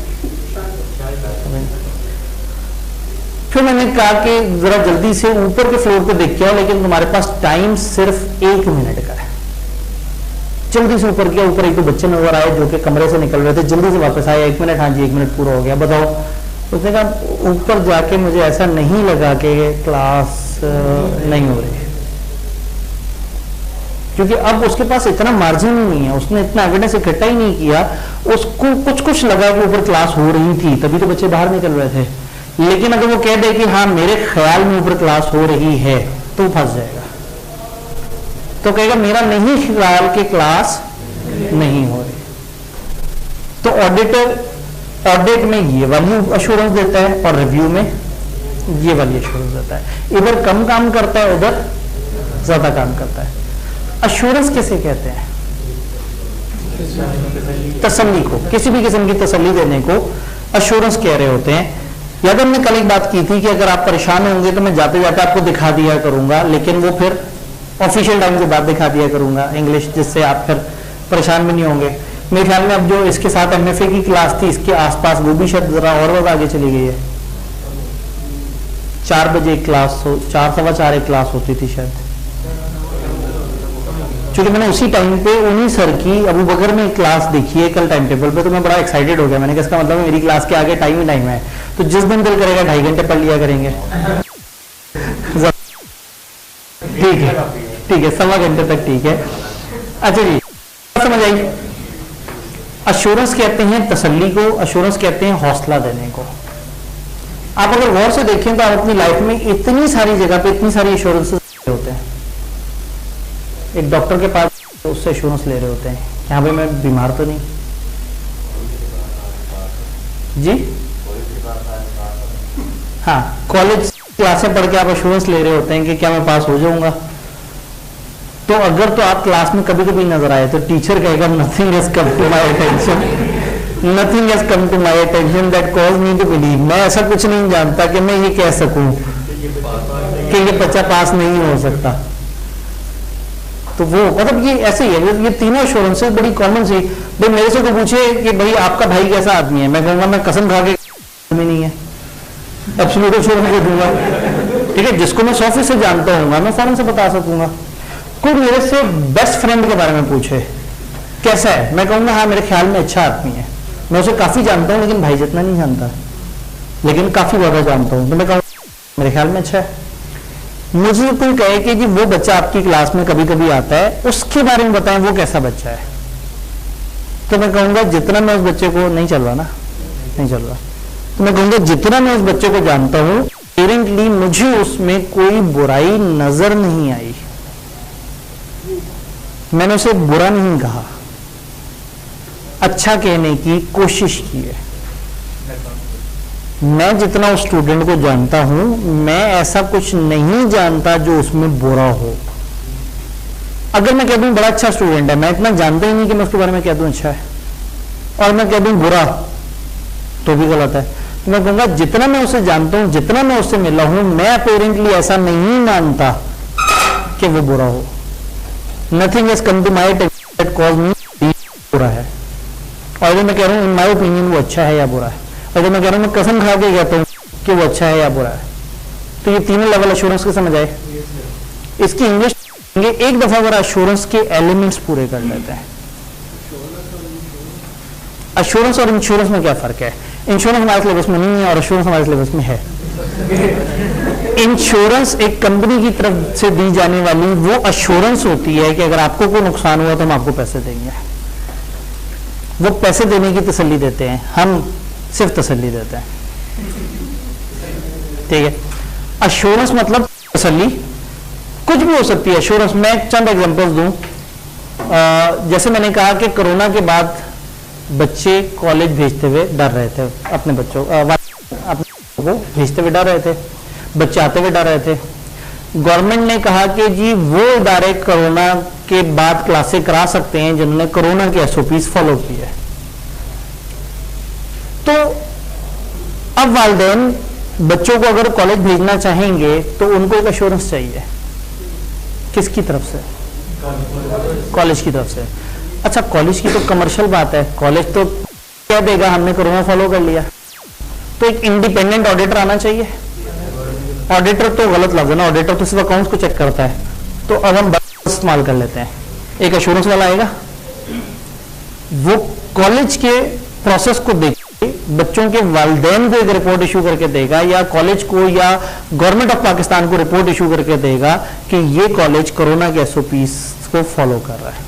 [SPEAKER 1] फिर मैंने कहा कि जरा जल्दी से ऊपर के फ्लोर पे देख के आओ, लेकिन तुम्हारे पास टाइम सिर्फ 1 मिनट का है। जल्दी से ऊपर किया, ऊपर एक दो बच्चे नजर आए जो कि कमरे से निकल रहे थे, जल्दी से वापस आए, 1 मिनट, हाँ जी 1 मिनट पूरा हो गया, बताओ। उसने कहा ऊपर जाके मुझे ऐसा नहीं लगा कि क्लास नहीं हो रही, क्योंकि अब उसके पास इतना मार्जिन ही नहीं है, उसने इतना एविडेंस इकट्ठा ही नहीं किया, उसको कुछ लगा कि ऊपर क्लास हो रही थी तभी तो बच्चे बाहर निकल रहे थे। लेकिन अगर वो कह दे कि हाँ मेरे ख्याल में ऊपर क्लास हो रही है, तो फंस जाएगा, तो कहेगा मेरा नहीं ख्याल कि क्लास नहीं हो रही। तो ऑडिट में ये वाली अश्योरेंस देता है और रिव्यू में ये वाली अश्योरेंस देता है। इधर कम काम करता है, उधर ज्यादा काम करता है। अश्योरेंस किसे कहते हैं? तसल्ली को, किसी भी किस्म की तसल्ली देने को अश्योरेंस कह रहे होते हैं। याद हमने कल एक बात की थी कि अगर आप परेशान होंगे तो मैं जाते जाते आपको दिखा दिया करूंगा, लेकिन वो फिर ऑफिशियल टाइम के बाद दिखा दिया करूंगा इंग्लिश, जिससे आप फिर परेशान भी नहीं होंगे। मेरे ख्याल में अब जो इसके साथ MFA की क्लास थी, इसके आसपास वो भी शायद जरा और आगे चली गई है। 4 बजे क्लास, 4 सवा 4 एक क्लास होती थी शायद, क्योंकि मैंने उसी टाइम पे उन्हीं सर की अबू बकर में क्लास देखी है कल टाइम टेबल पे, तो मैं बड़ा एक्साइटेड हो गया। मैंने कहा इसका मतलब मेरी क्लास के आगे टाइम ही टाइम है, तो जिस दिन दिल करेगा 2.5 घंटे पढ़ लिया करेंगे। ठीक है 1.25 घंटे तक ठीक है। अच्छा जी, समझ आई? अश्योरेंस कहते हैं तसल्ली को, अश्योरेंस कहते हैं हौसला देने को। आप अगर गौर से देखें तो आप अपनी लाइफ में इतनी सारी जगह पे इतनी सारी अश्योरेंस होते हैं। एक डॉक्टर के पास उससे एश्योरेंस ले रहे होते हैं, यहाँ पे मैं बीमार तो नहीं जी, हाँ कॉलेज क्लासें पढ़ के आप एश्योरेंस ले रहे होते हैं कि क्या मैं पास हो जाऊंगा। तो अगर तो आप क्लास में कभी कभी नजर आए तो टीचर कहेगा nothing has come to my attention, nothing has come to my attention that cause me to believe. मैं ऐसा कुछ नहीं जानता कि मैं ये कह सकूं कि ये बच्चा पास नहीं हो सकता। तो वो मतलब ये ऐसे ही है, ये तीनों एश्योरेंसेस बड़ी कॉमन सी। भाई मेरे से कोई पूछे कि भाई आपका भाई कैसा आदमी है, मैं कहूंगा मैं कसम खा के आदमी नहीं है, एब्सोल्यूट एश्योरेंस को दूंगा। ठीक है, जिसको मैं 100% जानता हूँ मैं फौरन से बता सकूंगा। कोई मेरे से बेस्ट फ्रेंड के बारे में पूछे कैसा है, मैं कहूंगा हाँ मेरे ख्याल में अच्छा आदमी है। मैं उसे काफी जानता हूँ लेकिन भाई जितना नहीं जानता, लेकिन काफी ज्यादा जानता हूँ, तो मैं कहूँगा मेरे ख्याल में अच्छा है। मुझे कोई कहे कि जी वो बच्चा आपकी क्लास में कभी कभी आता है, उसके बारे में बताएं वो कैसा बच्चा है, तो मैं कहूंगा जितना मैं उस बच्चे को नहीं चल रहा ना, नहीं चल रहा, तो मैं कहूंगा जितना मैं उस बच्चे को जानता हूं पेरेंटली मुझे उसमें कोई बुराई नजर नहीं आई, मैंने उसे बुरा नहीं कहा, अच्छा कहने की कोशिश की है। मैं जितना उस स्टूडेंट को जानता हूं मैं ऐसा कुछ नहीं जानता जो उसमें बुरा हो। अगर मैं कह दूं बड़ा अच्छा स्टूडेंट है, मैं इतना जानता ही नहीं कि मैं उसके बारे में कह दूं अच्छा है, और मैं कह दूं बुरा, तो भी गलत है। तो मैं कहूंगा जितना मैं उसे जानता हूं, जितना मैं उससे मिला हूं, मैं अपेरेंटली ऐसा नहीं मानता कि वो बुरा हो। Nothing has come to my attention that cause me बुरा है। और अगर मैं कह रहा हूं इन माय ओपिनियन वो अच्छा है या बुरा है, अगर मैं कह रहा हूं मैं कसम खा के कहता हूं कि वो अच्छा है या बुरा है, तो ये तीनों लेवल एश्योरेंस के समझ आए। इसकी इंग्लिश एक दफा अगर एश्योरेंस के एलिमेंट्स पूरे कर लेते हैं। एश्योरेंस और इंश्योरेंस में क्या फर्क है? इंश्योरेंस हमारे सिलेबस में नहीं है और एश्योरेंस हमारे सिलेबस में है। इंश्योरेंस एक कंपनी की तरफ से दी जाने वाली वो एश्योरेंस होती है कि अगर आपको कोई नुकसान हुआ तो हम आपको पैसे देंगे। वो पैसे देने की तसल्ली देते हैं, हम सिर्फ तसल्ली देते हैं। ठीक है, एश्योरेंस मतलब तसल्ली कुछ भी हो सकती है। एश्योरेंस मैं चंद एग्जांपल्स दूं, जैसे मैंने कहा कि कोरोना के बाद बच्चे कॉलेज भेजते हुए डर रहे थे, अपने बच्चों को भेजते हुए डर रहे थे, बच्चे आते हुए डर रहे थे। गवर्नमेंट ने कहा कि जी वो इदारे कोरोना के बाद क्लासें करा सकते हैं जिन्होंने कोरोना के SOPs फॉलो किए। तो अब वालिदैन बच्चों को अगर कॉलेज भेजना चाहेंगे तो उनको एक एश्योरेंस चाहिए, किसकी तरफ से? कॉलेज की तरफ से। अच्छा, कॉलेज की तो कमर्शियल बात है, कॉलेज तो क्या देगा, हमने कोरोना फॉलो कर लिया, तो एक इंडिपेंडेंट ऑडिटर आना चाहिए। ऑडिटर तो गलत लफ्ज़ है ना, ऑडिटर तो सिर्फ अकाउंट्स को चेक करता है। तो अब हम इस्तेमाल कर लेते हैं, एक एश्योरेंस वाला आएगा वो कॉलेज के प्रोसेस को देख के बच्चों के वालिदैन को एक रिपोर्ट इशू करके देगा, या कॉलेज को या गवर्नमेंट ऑफ पाकिस्तान को रिपोर्ट इशू करके देगा कि ये कॉलेज कोरोना के एसओपीज को फॉलो कर रहा है।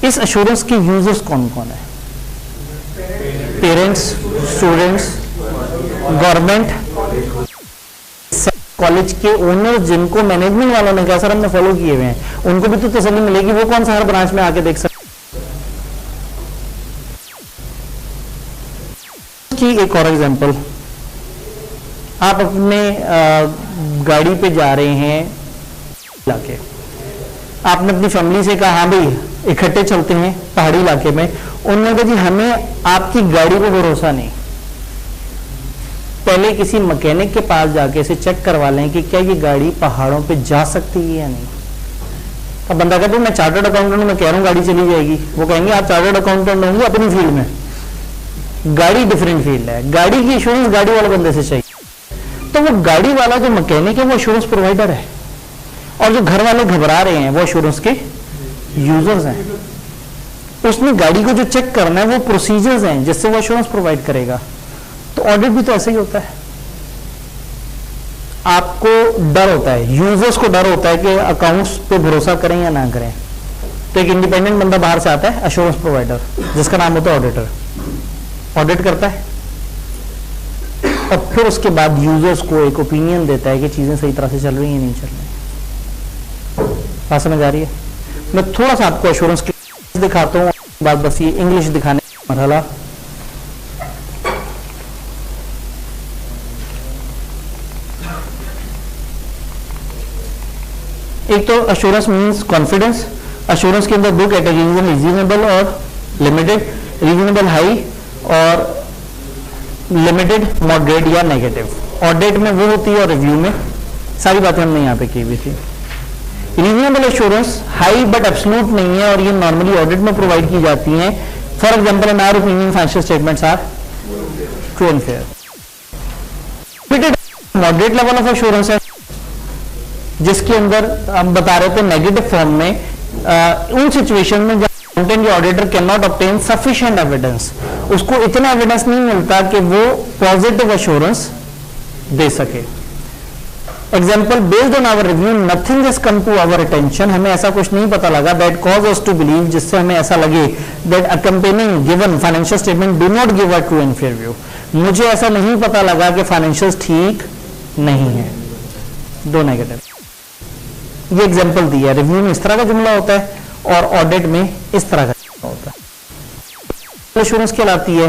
[SPEAKER 1] इस एश्योरेंस के यूजर्स कौन कौन है? पेरेंट्स, स्टूडेंट्स, गवर्नमेंट, कॉलेज के ओनर, जिनको मैनेजमेंट वालों ने कहा सर हमने फॉलो किए हुए हैं, उनको भी तो तसल्ली मिलेगी। वो कौन सा हर ब्रांच में आके देख सकते। की एक और एग्जांपल, आप अपने गाड़ी पे जा रहे हैं इलाके, आपने अपनी फैमिली से कहा हाँ भाई इकट्ठे चलते हैं पहाड़ी इलाके में। उन्होंने कहा जी हमें आपकी गाड़ी पे भरोसा नहीं, पहले किसी मैकेनिक के पास जाके इसे चेक करवा लें कि क्या ये गाड़ी पहाड़ों पे जा सकती है या नहीं। अब बंदा कहता है मैं चार्टर्ड अकाउंटेंट हूं, मैं कह रहा हूं गाड़ी चली जाएगी। वो कहेंगे आप चार्टर्ड अकाउंटेंट होंगे अपनी फील्ड में, गाड़ी डिफरेंट फील्ड है, गाड़ी की इंश्योरेंस गाड़ी वाले बंदे से चाहिए। तो वो गाड़ी वाला जो मैकेनिक है वो इंश्योरेंस प्रोवाइडर है, और जो घर वाले घबरा रहे हैं वो इंश्योरेंस के यूजर्स हैं। उसने गाड़ी को जो चेक करना है वो प्रोसीजर्स हैं जिससे वो इंश्योरेंस प्रोवाइड करेगा। तो ऑडिट भी तो ऐसे ही होता है। आपको डर होता है, यूजर्स को डर होता है कि अकाउंट्स पे भरोसा करें या ना करें, तो एक इंडिपेंडेंट बंदा बाहर से आता है एश्योरेंस प्रोवाइडर, जिसका नाम होता है ऑडिटर। ऑडिट करता है और फिर उसके बाद यूजर्स को एक ओपिनियन देता है कि चीजें सही तरह से चल रही हैं नहीं चल रही। बात समझ आ रही है? मैं थोड़ा सा आपको एश्योरेंस की दिखाता हूँ, बात बस ये इंग्लिश दिखाने का मरहला। एक तो एश्योरेंस मींस कॉन्फिडेंस। एश्योरेंस के अंदर दो कैटेगरीज हैं, रीजनेबल और लिमिटेड। रीजनेबल हाई और लिमिटेड मॉडरेट या नेगेटिव। ऑडिट में वो होती है और रिव्यू में सारी बातें हमने यहाँ पे की हुई थी। Reasonable assurance high but absolute नहीं है और ये नॉर्मली ऑडिट में प्रोवाइड की जाती हैं। For example in our opinion financial statements are true and fair. Limited moderate level of assurance है जिसके अंदर हम बता रहे थे नेगेटिव फॉर्म में उन सिचुएशन में जब अकाउंटेंट या auditor can not obtain sufficient evidence, उसको इतना एविडेंस नहीं मिलता कि वो पॉजिटिव एश्योरेंस दे सके। Example, based on our review nothing has come to our attention, हमें ऐसा कुछ नहीं पता लगा that cause us to believe, जिससे हमें ऐसा लगे that accompanying given financial statement do not give a true and fair view. मुझे ऐसा नहीं पता लगा कि फाइनेंशियल ठीक नहीं है, दो नेगेटिव। ये एग्जाम्पल दिया है। रिव्यू में इस तरह का जुमला होता है और ऑडिट में इस तरह का जुमला होता है। एश्योरेंस कहलाती है।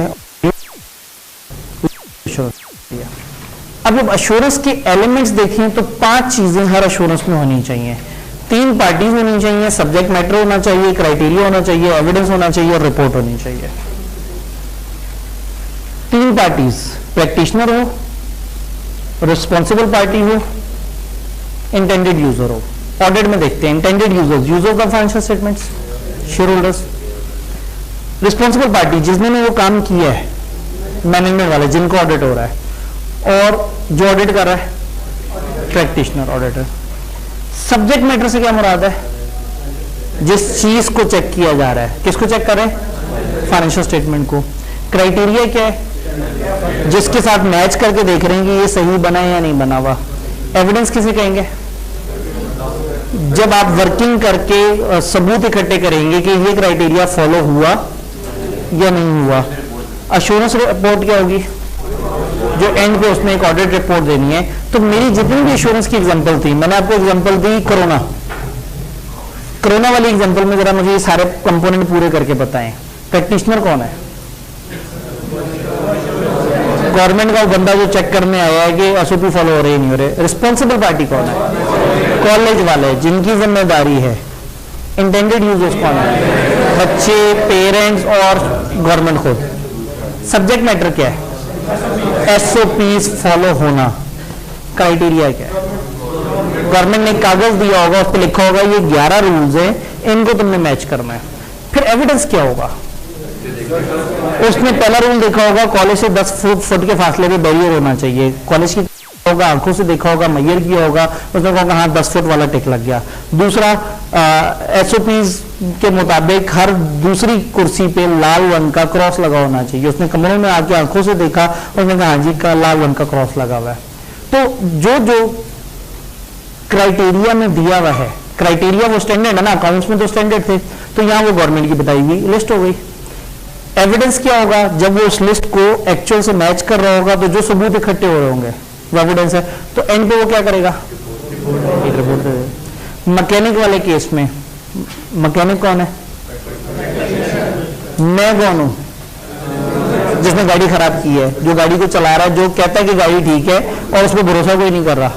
[SPEAKER 1] अब जब एश्योरेंस के एलिमेंट्स देखें तो 5 चीजें हर एश्योरेंस में होनी चाहिए। 3 पार्टीज होनी चाहिए, सब्जेक्ट मैटर होना चाहिए, क्राइटेरिया होना चाहिए, एविडेंस होना चाहिए और रिपोर्ट होनी चाहिए। 3 पार्टीज, प्रैक्टिशनर हो, रिस्पॉन्सिबल पार्टी हो, इंटेंडेड यूजर हो। ऑडिट में देखते हैं intended users, users of financial statements, share holders. Responsible party जिसने वो काम किया है, मैनेजमेंट वाले जिनको ऑडिट हो रहा है, और जो ऑडिट कर रहा है प्रैक्टिशनर ऑडिटर। सब्जेक्ट मैटर से क्या मुराद है? जिस चीज को चेक किया जा रहा है, किसको चेक कर रहे हैं? फाइनेंशियल स्टेटमेंट को। क्राइटेरिया क्या है? जिसके साथ मैच करके देख रहे हैं कि ये सही बना है या नहीं बना हुआ। एविडेंस किसे कहेंगे? जब आप वर्किंग करके सबूत इकट्ठे करेंगे कि ये क्राइटेरिया फॉलो हुआ या नहीं हुआ। एश्योरेंस रिपोर्ट क्या होगी? जो एंड पे उसने एक ऑडिट रिपोर्ट देनी है। तो मेरी जितनी भी एश्योरेंस की एग्जांपल थी, मैंने आपको एग्जांपल दी कोरोना वाली एग्जांपल में, जरा मुझे ये सारे कंपोनेंट पूरे करके बताएं। प्रैक्टिशनर कौन है? गवर्नमेंट का बंदा जो चेक करने आया है कि एसओपी फॉलो हो रहे नहीं हो रहे। रिस्पॉन्सिबल पार्टी कौन है? कॉलेज वाले जिनकी जिम्मेदारी है। इंटेंडेड यूजर्स कौन है? बच्चे, पेरेंट्स और गवर्नमेंट खुद। सब्जेक्ट मैटर क्या है? एसओपीज फॉलो होना। क्राइटेरिया क्या है? गवर्नमेंट ने कागज दिया होगा, उस पर लिखा होगा ये 11 रूल्स हैं, इनको तुमने मैच करना है। फिर एविडेंस क्या होगा? उसने पहला रूल देखा होगा, कॉलेज से 10 फुट के फासले पे बैरियर होना चाहिए। कॉलेज की होगा, आंखों से देखा होगा, मैयर किया होगा, उसने कहा हाँ 10 फुट वाला टिक लग गया। दूसरा SOPs के मुताबिक हर दूसरी कुर्सी पे लाल रंग का क्रॉस लगा होना चाहिए। उसने कमरे में आके आंखों से देखा, उसने कहा हाँ जी का लाल रंग का क्रॉस लगा हुआ है। तो जो जो क्राइटेरिया में दिया हुआ है, क्राइटेरिया वो स्टैंडर्ड है ना, अकाउंट्स में तो स्टैंडर्ड थे, तो यहाँ वो गवर्नमेंट की बताई हुई लिस्ट हो गई। एविडेंस क्या होगा, जब वो उस लिस्ट को एक्चुअल से मैच कर रहा होगा तो जो सबूत इकट्ठे हो रहे होंगे वो एविडेंस है, तो एंड पे वो क्या करेगा, एक रिपोर्ट दे देगा। मैकेनिक वाले केस में मैकेनिक कौन है, मैं कौन हूं, जिसने गाड़ी खराब की है, जो गाड़ी को चला रहा है, जो कहता है कि गाड़ी ठीक है और उस पर भरोसा कोई नहीं कर रहा।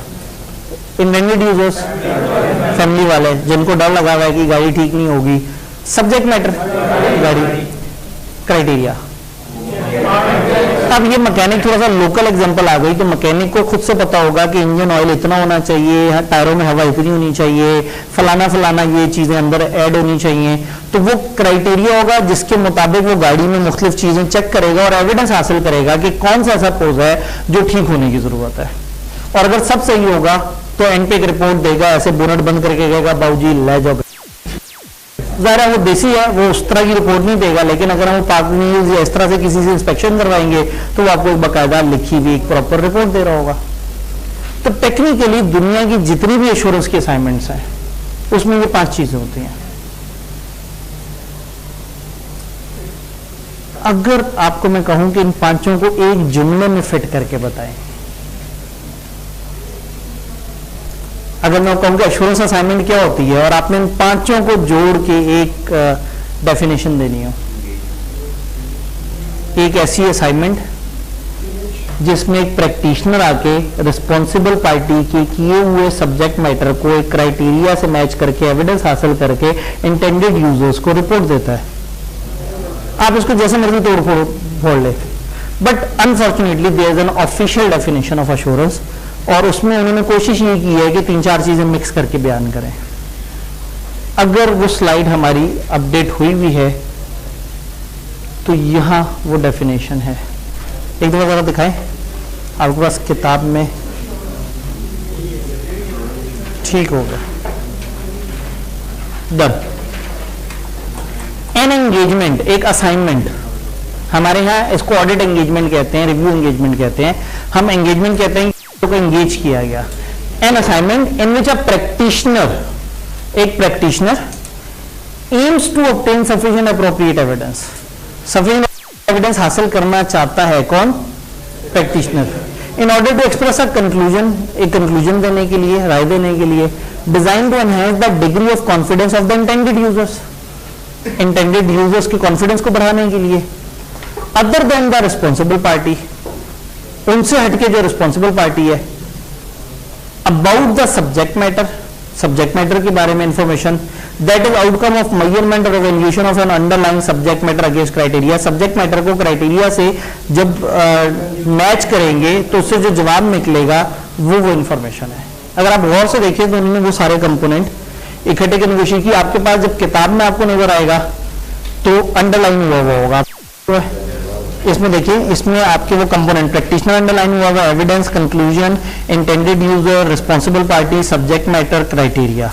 [SPEAKER 1] इंटेंडेड यूजर्स फैमिली वाले, जिनको डर लगा हुआ है कि गाड़ी ठीक नहीं होगी। सब्जेक्ट मैटर गाड़ी, क्राइटेरिया। अब ये मैकेनिक थोड़ा सा लोकल एग्जांपल आ गई, तो मैकेनिक को खुद से पता होगा कि इंजन ऑयल इतना होना चाहिए, टायरों में हवा इतनी होनी चाहिए, फलाना फलाना ये चीजें अंदर ऐड होनी चाहिए। तो वो क्राइटेरिया होगा जिसके मुताबिक वो गाड़ी में मुख्तलिफ चीजें चेक करेगा और एविडेंस हासिल करेगा कि कौन सा ऐसा पोज है जो ठीक होने की जरूरत है। और अगर सब सही होगा तो एंड पे एक रिपोर्ट देगा, ऐसे बोनट बंद करके कहेगा बाबूजी ले जाओ। ज़ाहिर है वो देसी है, वो उस तरह की रिपोर्ट नहीं देगा, लेकिन अगर हम पाक न्यूज़ या इस तरह से किसी से इंस्पेक्शन करवाएंगे तो वो आपको एक बाकायदा लिखी हुई एक प्रॉपर रिपोर्ट दे रहा होगा। तो टेक्निकली दुनिया की जितनी भी एश्योरेंस की असाइनमेंट्स हैं उसमें ये 5 चीजें होती हैं। अगर आपको मैं कहूं कि इन 5 को एक जुमले में फिट करके बताएं, अगर मैं कहूं कि एश्योरेंस असाइनमेंट क्या होती है और आपने इन 5 को जोड़ के एक डेफिनेशन देनी हो, एक ऐसी असाइनमेंट जिसमें एक प्रैक्टिशनर आके रिस्पॉन्सिबल पार्टी के किए हुए सब्जेक्ट मैटर को एक क्राइटेरिया से मैच करके एविडेंस हासिल करके इंटेंडेड यूजर्स को रिपोर्ट देता है। आप इसको जैसे मर्जी तोड़ फोड़ ले, but unfortunately there is an official definition of assurance और उसमें उन्होंने कोशिश ये की है कि 3-4 चीजें मिक्स करके बयान करें। अगर वो स्लाइड हमारी अपडेट हुई भी है तो यहां वो डेफिनेशन है, एक दफा जरा दिखाएं आपके पास किताब में, ठीक हो गया। डन। एन एंगेजमेंट, एक असाइनमेंट, हमारे यहाँ इसको ऑडिट एंगेजमेंट कहते हैं, रिव्यू एंगेजमेंट कहते हैं, हम एंगेजमेंट कहते हैं को एंगेज किया गया। An assignment in which a practitioner, एक practitioner aims to obtain sufficient appropriate evidence, sufficient evidence हासिल करना चाहता है कौन, practitioner, in order to express a conclusion, एक कंक्लूजन देने के लिए, राय देने के लिए, design to enhance the degree of confidence of the intended users, intended users की कॉन्फिडेंस को बढ़ाने के लिए, other than the responsible party, उनसे हटके जो रिस्पॉन्सिबल पार्टी है, about the subject matter, subject matter के बारे में information, that is outcome of measurement और evaluation of an underlying subject matter against criteria, subject matter को क्राइटेरिया से जब मैच करेंगे तो उससे जो जवाब निकलेगा वो इंफॉर्मेशन है। अगर आप गौर से देखिए तो उन्होंने वो सारे कंपोनेंट इकट्ठे करने की कोशिश की। आपके पास जब किताब में आपको नजर आएगा तो अंडरलाइन हुआ होगा, इसमें देखिए, इसमें आपके वो कंपोनेंट प्रैक्टिशनर अंडरलाइन हुआ हुआ, evidence, conclusion, intended user, responsible party, subject matter, criteria.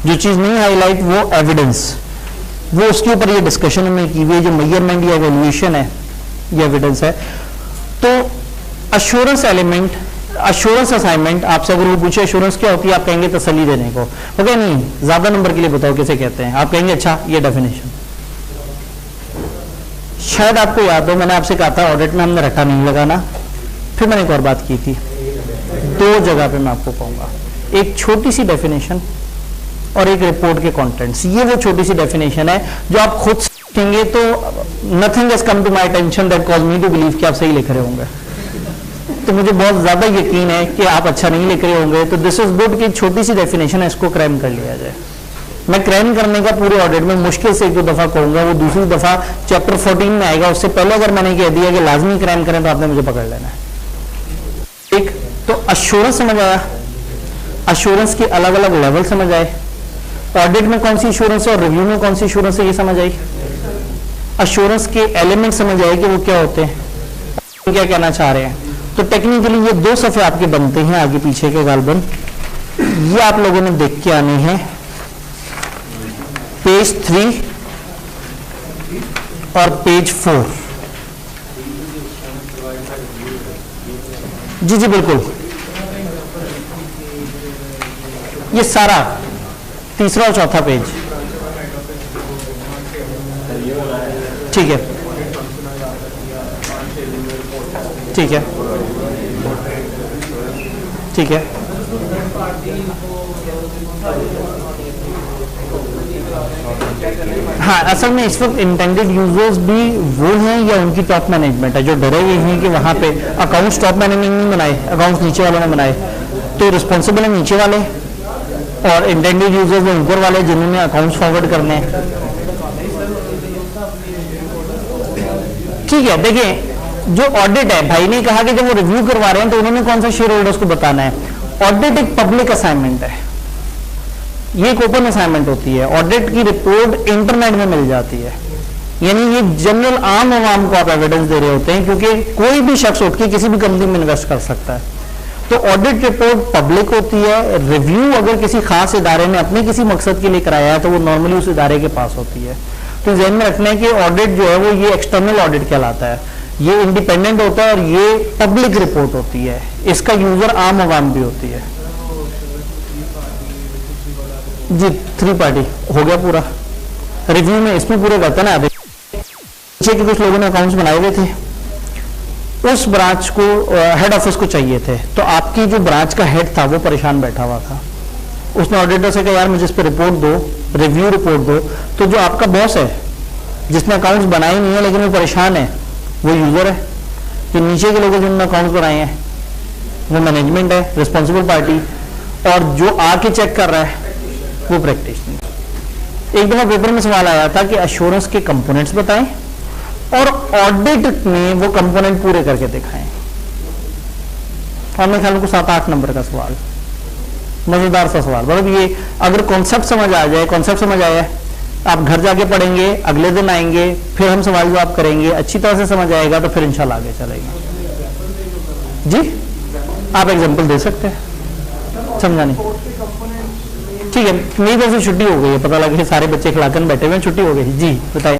[SPEAKER 1] जो चीज नहीं हाईलाइट वो एविडेंस, वो उसके ऊपर ये डिस्कशन में की हुई जो मेजरमेंट या एवैल्यूएशन है ये एविडेंस है। तो अश्योरेंस एलिमेंट, अश्योरेंस असाइनमेंट, आपसे अगर वो पूछे अश्योरेंस क्या होती है, आप कहेंगे तसल्ली देने को, ओके नहीं ज्यादा नंबर के लिए बताओ कैसे कहते हैं, आप कहेंगे अच्छा ये डेफिनेशन। शायद आपको याद हो मैंने आपसे कहा था ऑडिट में हमने रट्टा नहीं लगाना, फिर मैंने एक और बात की थी, 2 जगह पे मैं आपको कहूंगा, एक छोटी सी डेफिनेशन और एक रिपोर्ट के कंटेंट्स। ये वो छोटी सी डेफिनेशन है जो आप खुद सीखेंगे तो nothing has come to my attention that cause me to believe कि आप सही लिख रहे होंगे, तो मुझे बहुत ज्यादा यकीन है कि आप अच्छा नहीं लिख रहे होंगे। तो दिस इज गुड कि छोटी सी डेफिनेशन है, इसको क्रैम कर लिया जाए। मैं क्रैम करने का पूरे ऑडिट में मुश्किल से 1-2 दफा कहूंगा, वो दूसरी दफा चैप्टर 14 में आएगा, उससे पहले अगर मैंने कह दिया कि लाजमी क्रैम करें तो आपने मुझे पकड़ लेना है। एक तो अश्योरेंस समझ आया, अश्योरेंस के अलग अलग लेवल समझ आए, ऑडिट में कौन सी अश्योरेंस है और रिव्यू में कौन सी अश्योरेंस है ये समझ आई, अश्योरेंस के एलिमेंट समझ आए कि वो क्या होते हैं, क्या कहना चाह रहे हैं, तो टेक्निकली ये 2 सफ़े आपके बनते हैं आगे पीछे के गालबन, ये आप लोगों ने देख के आने हैं पेज 3 और पेज 4। जी जी बिल्कुल, ये सारा तीसरा और चौथा पेज, ठीक है ठीक है ठीक है। हाँ, असल में इस वक्त इंटेंडेड यूजर्स भी वो हैं या उनकी टॉप मैनेजमेंट है जो डरे हुए हैं कि वहां पे अकाउंट्स टॉप मैनेजमेंट नहीं बनाए, अकाउंट्स नीचे वालों ने बनाए, तो रिस्पॉन्सिबल है नीचे वाले और इंटेंडेड यूजर्स हैं ऊपर वाले जिन्होंने अकाउंट्स फॉरवर्ड करने हैं। ठीक है, देखिए जो ऑडिट है, भाई ने कहा कि जब वो रिव्यू करवा रहे हैं तो उन्होंने कौन सा शेयर होल्डर्स को बताना है। ऑडिट एक पब्लिक असाइनमेंट है, ये एक ओपन असाइनमेंट होती है। ऑडिट की रिपोर्ट इंटरनेट में मिल जाती है, यानी ये जनरल आम आवाम को आप एविडेंस दे रहे होते हैं, क्योंकि कोई भी शख्स उठ के किसी भी कंपनी में इन्वेस्ट कर सकता है। तो ऑडिट रिपोर्ट पब्लिक होती है। रिव्यू अगर किसी खास इदारे ने अपने किसी मकसद के लिए कराया है तो वो नॉर्मली उस इदारे के पास होती है। तो ध्यान में रखना है कि ऑडिट जो है वो ये एक्सटर्नल ऑडिट कहलाता है, ये इंडिपेंडेंट होता है और ये पब्लिक रिपोर्ट होती है, इसका यूजर आम आवाम भी होती है। जी 3 पार्टी हो गया पूरा रिव्यू में, इसमें पूरे करते ना। पीछे के कुछ लोगों ने अकाउंट्स बनाए हुए थे, उस ब्रांच को हेड ऑफिस को चाहिए थे, तो आपकी जो ब्रांच का हेड था वो परेशान बैठा हुआ था। उसने ऑडिटर से कहा यार मुझे इस पर रिपोर्ट दो, रिव्यू रिपोर्ट दो। तो जो आपका बॉस है जिसने अकाउंट्स बनाए नहीं है लेकिन वो परेशान है, वो यूजर है। जो नीचे के लोग जिन्होंने अकाउंट्स बनाए हैं वो मैनेजमेंट है, रिस्पॉन्सिबल पार्टी, और जो आके चेक कर रहा है वो प्रैक्टिशनर। एक दफा पेपर में सवाल आया था कि एश्योरेंस के कंपोनेंट्स बताएं और ऑडिट में वो कंपोनेंट पूरे करके दिखाएं। और मेरे ख्याल को 7-8 नंबर का सवाल, मजेदार सा सवाल। मतलब ये अगर कॉन्सेप्ट समझ आ जाए, कॉन्सेप्ट समझ आया, आप घर जाके पढ़ेंगे, अगले दिन आएंगे, फिर हम सवाल जवाब करेंगे, अच्छी तरह से समझ आएगा तो फिर इंशाल्लाह आगे चलेगा। जी आप एग्जांपल दे सकते हैं, समझा नहीं? ठीक है, मेरी तरफ से छुट्टी हो गई है, पता लगा कि सारे बच्चे खिलाकर बैठे हुए हैं, छुट्टी हो गई। जी बताइए।